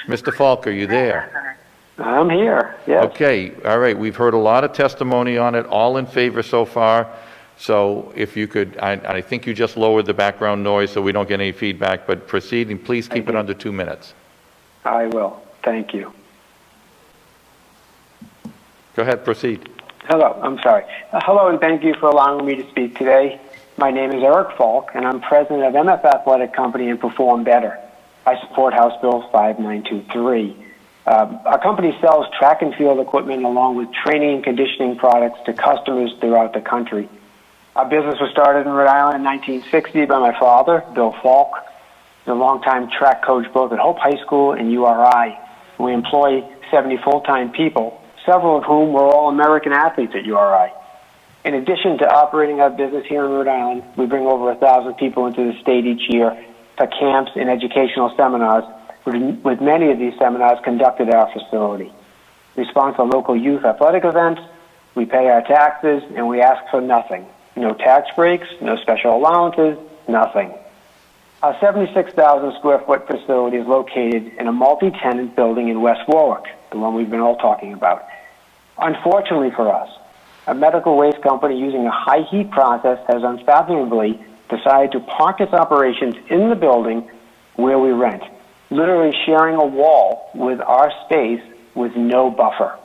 Mr. Falk, are you there? I'm here, yes. Okay, all right. We've heard a lot of testimony on it, all in favor so far. So if you could, I think you just lowered the background noise so we don't get any feedback, but proceed and please keep it under 2 minutes. I will. Thank you. Go ahead, proceed. Hello, I'm sorry. Hello, and thank you for allowing me to speak today. My name is Eric Falk, and I'm president of MF Athletic Company and Perform Better. I support House Bill 5923. Our company sells track and field equipment along with training and conditioning products to customers throughout the country. Our business was started in Rhode Island in 1960 by my father, Bill Falk. He's a longtime track coach both at Hope High School and URI. We employ 70 full-time people, several of whom were all American athletes at URI. In addition to operating our business here in Rhode Island, we bring over 1,000 people into the state each year for camps and educational seminars, with many of these seminars conducted at our facility. We sponsor local youth athletic events, we pay our taxes, and we ask for nothing. No tax breaks, no special allowances, nothing. Our 76,000 square foot facility is located in a multi-tenant building in West Warwick, the one we've been all talking about. Unfortunately for us, a medical waste company using a high heat process has unfathomably decided to park its operations in the building where we rent, literally sharing a wall with our space with no buffer.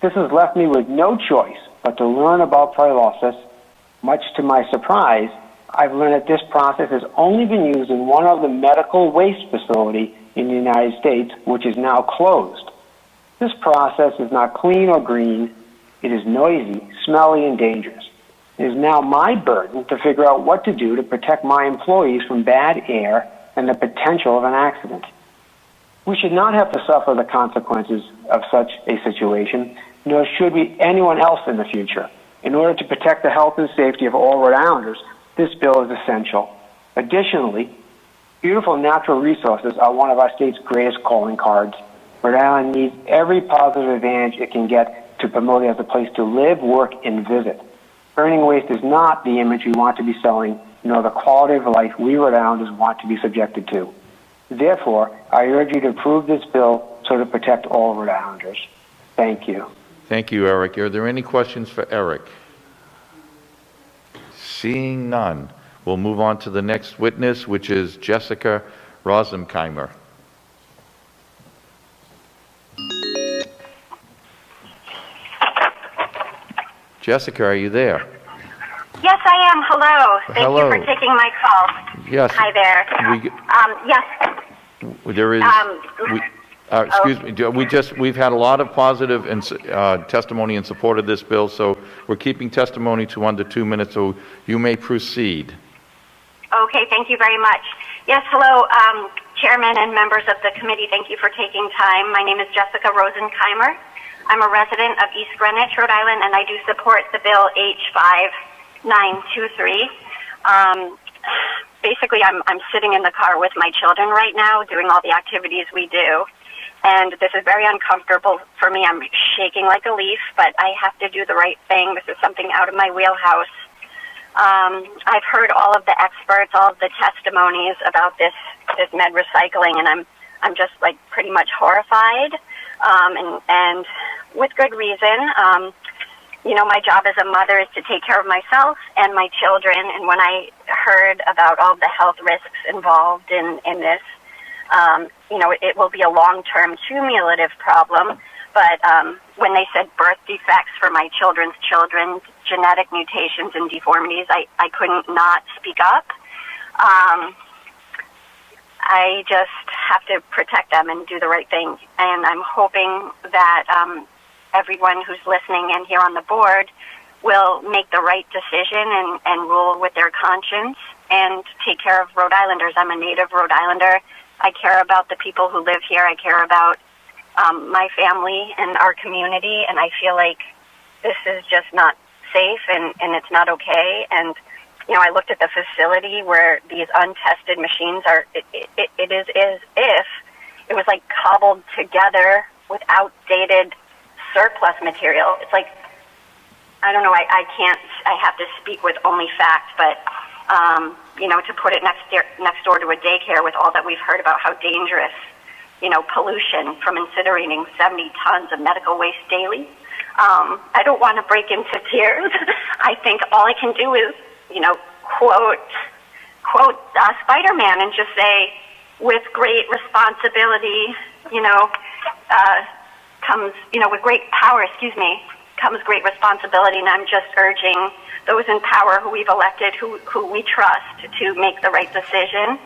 This has left me with no choice but to learn about pyrolysis. Much to my surprise, I've learned that this process has only been used in one other medical waste facility in the United States, which is now closed. This process is not clean or green. It is noisy, smelly, and dangerous. It is now my burden to figure out what to do to protect my employees from bad air and the potential of an accident. We should not have to suffer the consequences of such a situation, nor should we anyone else in the future. In order to protect the health and safety of all Rhode Islanders, this bill is essential. Additionally, beautiful natural resources are one of our state's greatest calling cards. Rhode Island needs every positive advantage it can get to promote it as a place to live, work, and visit. Burning waste is not the image we want to be selling, nor the quality of life we Rhode Islanders want to be subjected to. Therefore, I urge you to approve this bill so to protect all Rhode Islanders. Thank you. Thank you, Eric. Are there any questions for Eric? Seeing none, we'll move on to the next witness, which is Jessica Rosenkeimer. Jessica, are you there? Yes, I am. Hello. Thank Hello. you for taking my call. Yes. Hi there. Yes. There is. Excuse me. We've had a lot of positive testimony in support of this bill, so we're keeping testimony to under 2 minutes. So you may proceed. Okay. Thank you very much. Yes. Hello, Chairman and members of the committee. Thank you for taking time. My name is Jessica Rosenkeimer. I'm a resident of East Greenwich, Rhode Island, and I do support the bill H5923. Basically, I'm sitting in the car with my children right now, doing all the activities we do, and this is very uncomfortable for me. I'm shaking like a leaf, but I have to do the right thing. This is something out of my wheelhouse. I've heard all of the experts, all of the testimonies about this med recycling, and I'm just like pretty much horrified, and with good reason. My job as a mother is to take care of myself and my children, and when I heard about all the health risks involved in this, it will be a long-term cumulative problem, but when they said birth defects for my children's children, genetic mutations and deformities, I couldn't not speak up. I just have to protect them and do the right thing, and I'm hoping that everyone who's listening and here on the board will make the right decision and rule with their conscience and take care of Rhode Islanders. I'm a native Rhode Islander. I care about the people who live here. I care about my family and our community, and I feel like this is just not safe and it's not okay. And, I looked at the facility where these untested machines are, it is as if it was like cobbled together with outdated surplus material. It's like, I don't know, I have to speak with only fact, but, to put it next door to a daycare with all that we've heard about how dangerous, pollution from incinerating 70 tons of medical waste daily. I don't want to break into tears. I think all I can do is, quote Spider-Man and just say, with great responsibility, comes, with great power, comes great responsibility, and I'm just urging those in power who we've elected, who we trust, to make the right decision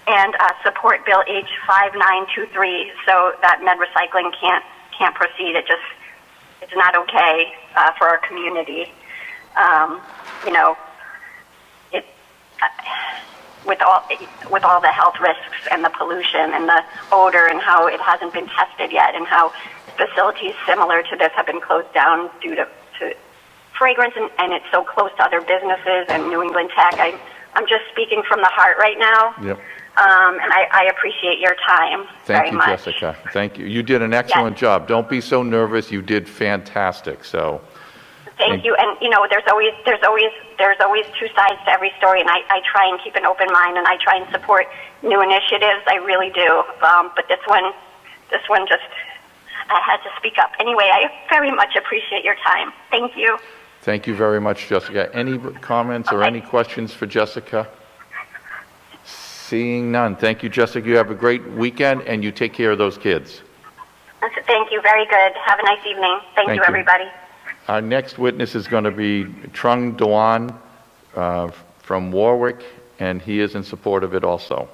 and support Bill H5923 so that med recycling can't proceed. It's not okay for our community. With all the health risks and the pollution and the odor and how it hasn't been tested yet and how facilities similar to this have been closed down due to fragrance and it's so close to other businesses and New England Tech. I'm just speaking from the heart right now. Yep. And I appreciate your time very much. Thank you, Jessica. Thank you. You did an excellent job. Don't be so nervous. You did fantastic. So. Thank you. And there's always two sides to every story, and I try and keep an open mind, and I try and support new initiatives. I really do. But this one just, I had to speak up. Anyway, I very much appreciate your time. Thank you. Thank you very much, Jessica. Any comments or any questions for Jessica? Seeing none. Thank you, Jessica. You have a great weekend, and you take care of those kids. Thank you. Very good. Have a nice evening. Thank you, everybody. Our next witness is going to be Trung Dewan from Warwick, and he is in support of it also.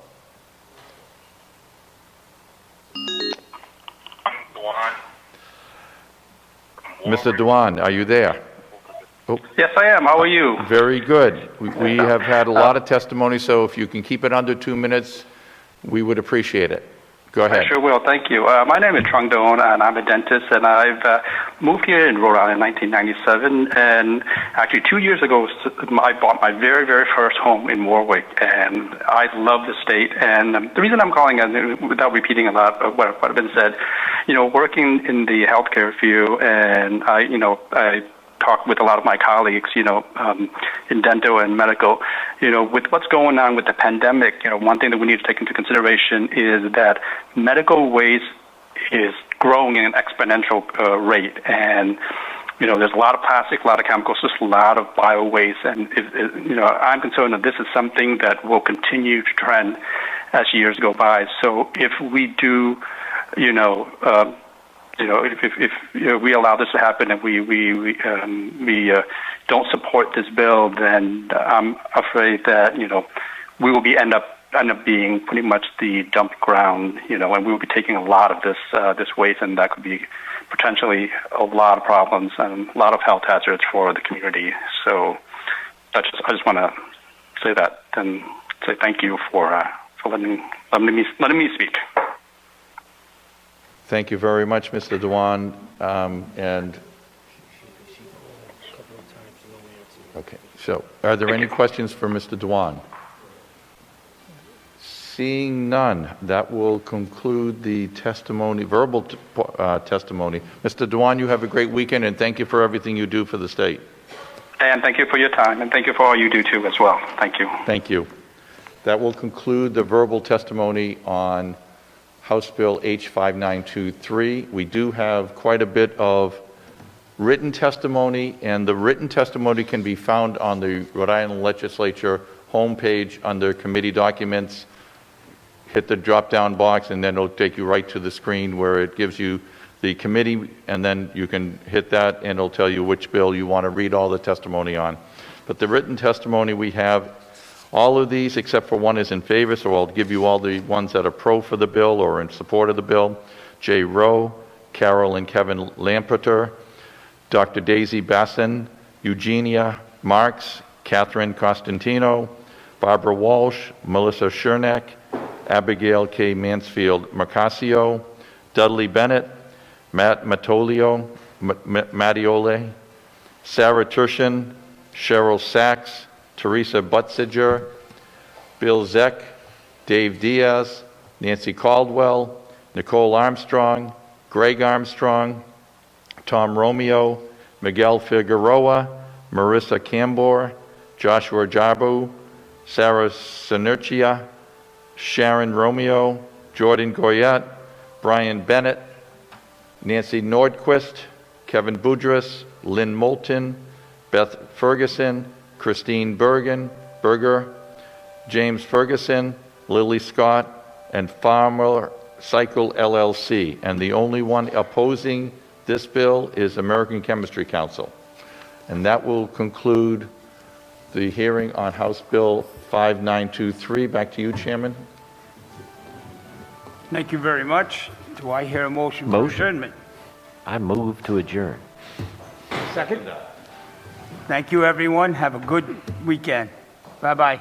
Mr. Dewan, are you there? Oh. Yes, I am. How are you? Very good. We have had a lot of testimony, so if you can keep it under 2 minutes, we would appreciate it. Go ahead. I sure will. Thank you. My name is Trung Dewan, and I'm a dentist, and I've moved here in Rhode Island in 1997, and actually 2 years ago, I bought my very, very first home in Warwick, and I love the state, and the reason I'm calling, without repeating a lot of what has been said, working in the healthcare field, and I talk with a lot of my colleagues, in dental and medical, with what's going on with the pandemic, one thing that we need to take into consideration is that medical waste is growing at an exponential rate. And, there's a lot of plastic, a lot of chemicals, just a lot of bio waste. And, I'm concerned that this is something that will continue to trend as years go by. So if we do, if we allow this to happen and we don't support this bill, then I'm afraid that we will end up being pretty much the dump ground, and we will be taking a lot of this waste, and that could be potentially a lot of problems and a lot of health hazards for the community. So I just want to say that and say thank you for letting me speak. Thank you very much, Mr. Dewan. Okay, so are there any questions for Mr. Dewan? Seeing none, that will conclude the testimony, verbal testimony. Mr. Dewan, you have a great weekend, and thank you for everything you do for the state. And thank you for your time, and thank you for all you do too as well. Thank you. Thank you. That will conclude the verbal testimony on House Bill H5923. We do have quite a bit of written testimony, and the written testimony can be found on the Rhode Island Legislature homepage under committee documents. Hit the drop-down box, and then it'll take you right to the screen where it gives you the committee, and then you can hit that, and it'll tell you which bill you want to read all the testimony on. But the written testimony we have, all of these except for one is in favor, so I'll give you all the ones that are pro for the bill or in support of the bill. Jay Rowe, Carol and Kevin Lampeter, Dr. Daisy Bassin, Eugenia Marks, Catherine Costantino, Barbara Walsh, Melissa Schernack, Abigail K. Mansfield Mercasio, Dudley Bennett, Matt Mattiole, Sarah Turshin, Cheryl Sachs, Teresa Butziger, Bill Zeck, Dave Diaz, Nancy Caldwell, Nicole Armstrong, Greg Armstrong, Tom Romeo, Miguel Figueroa, Marissa Cambor, Joshua Jarbu, Sarah Sinercia, Sharon Romeo, Jordan Goyette, Brian Bennett, Nancy Nordquist, Kevin Boudris, Lynn Moulton, Beth Ferguson, Christine Berger, James Ferguson, Lily Scott, and Farmer Cycle LLC. And the only one opposing this bill is American Chemistry Council. And that will conclude the hearing on House Bill 5923. Back to you, Chairman. Thank you very much. Do I hear a motion for adjournment? I move to adjourn. Second. Thank you, everyone. Have a good weekend. Bye-bye.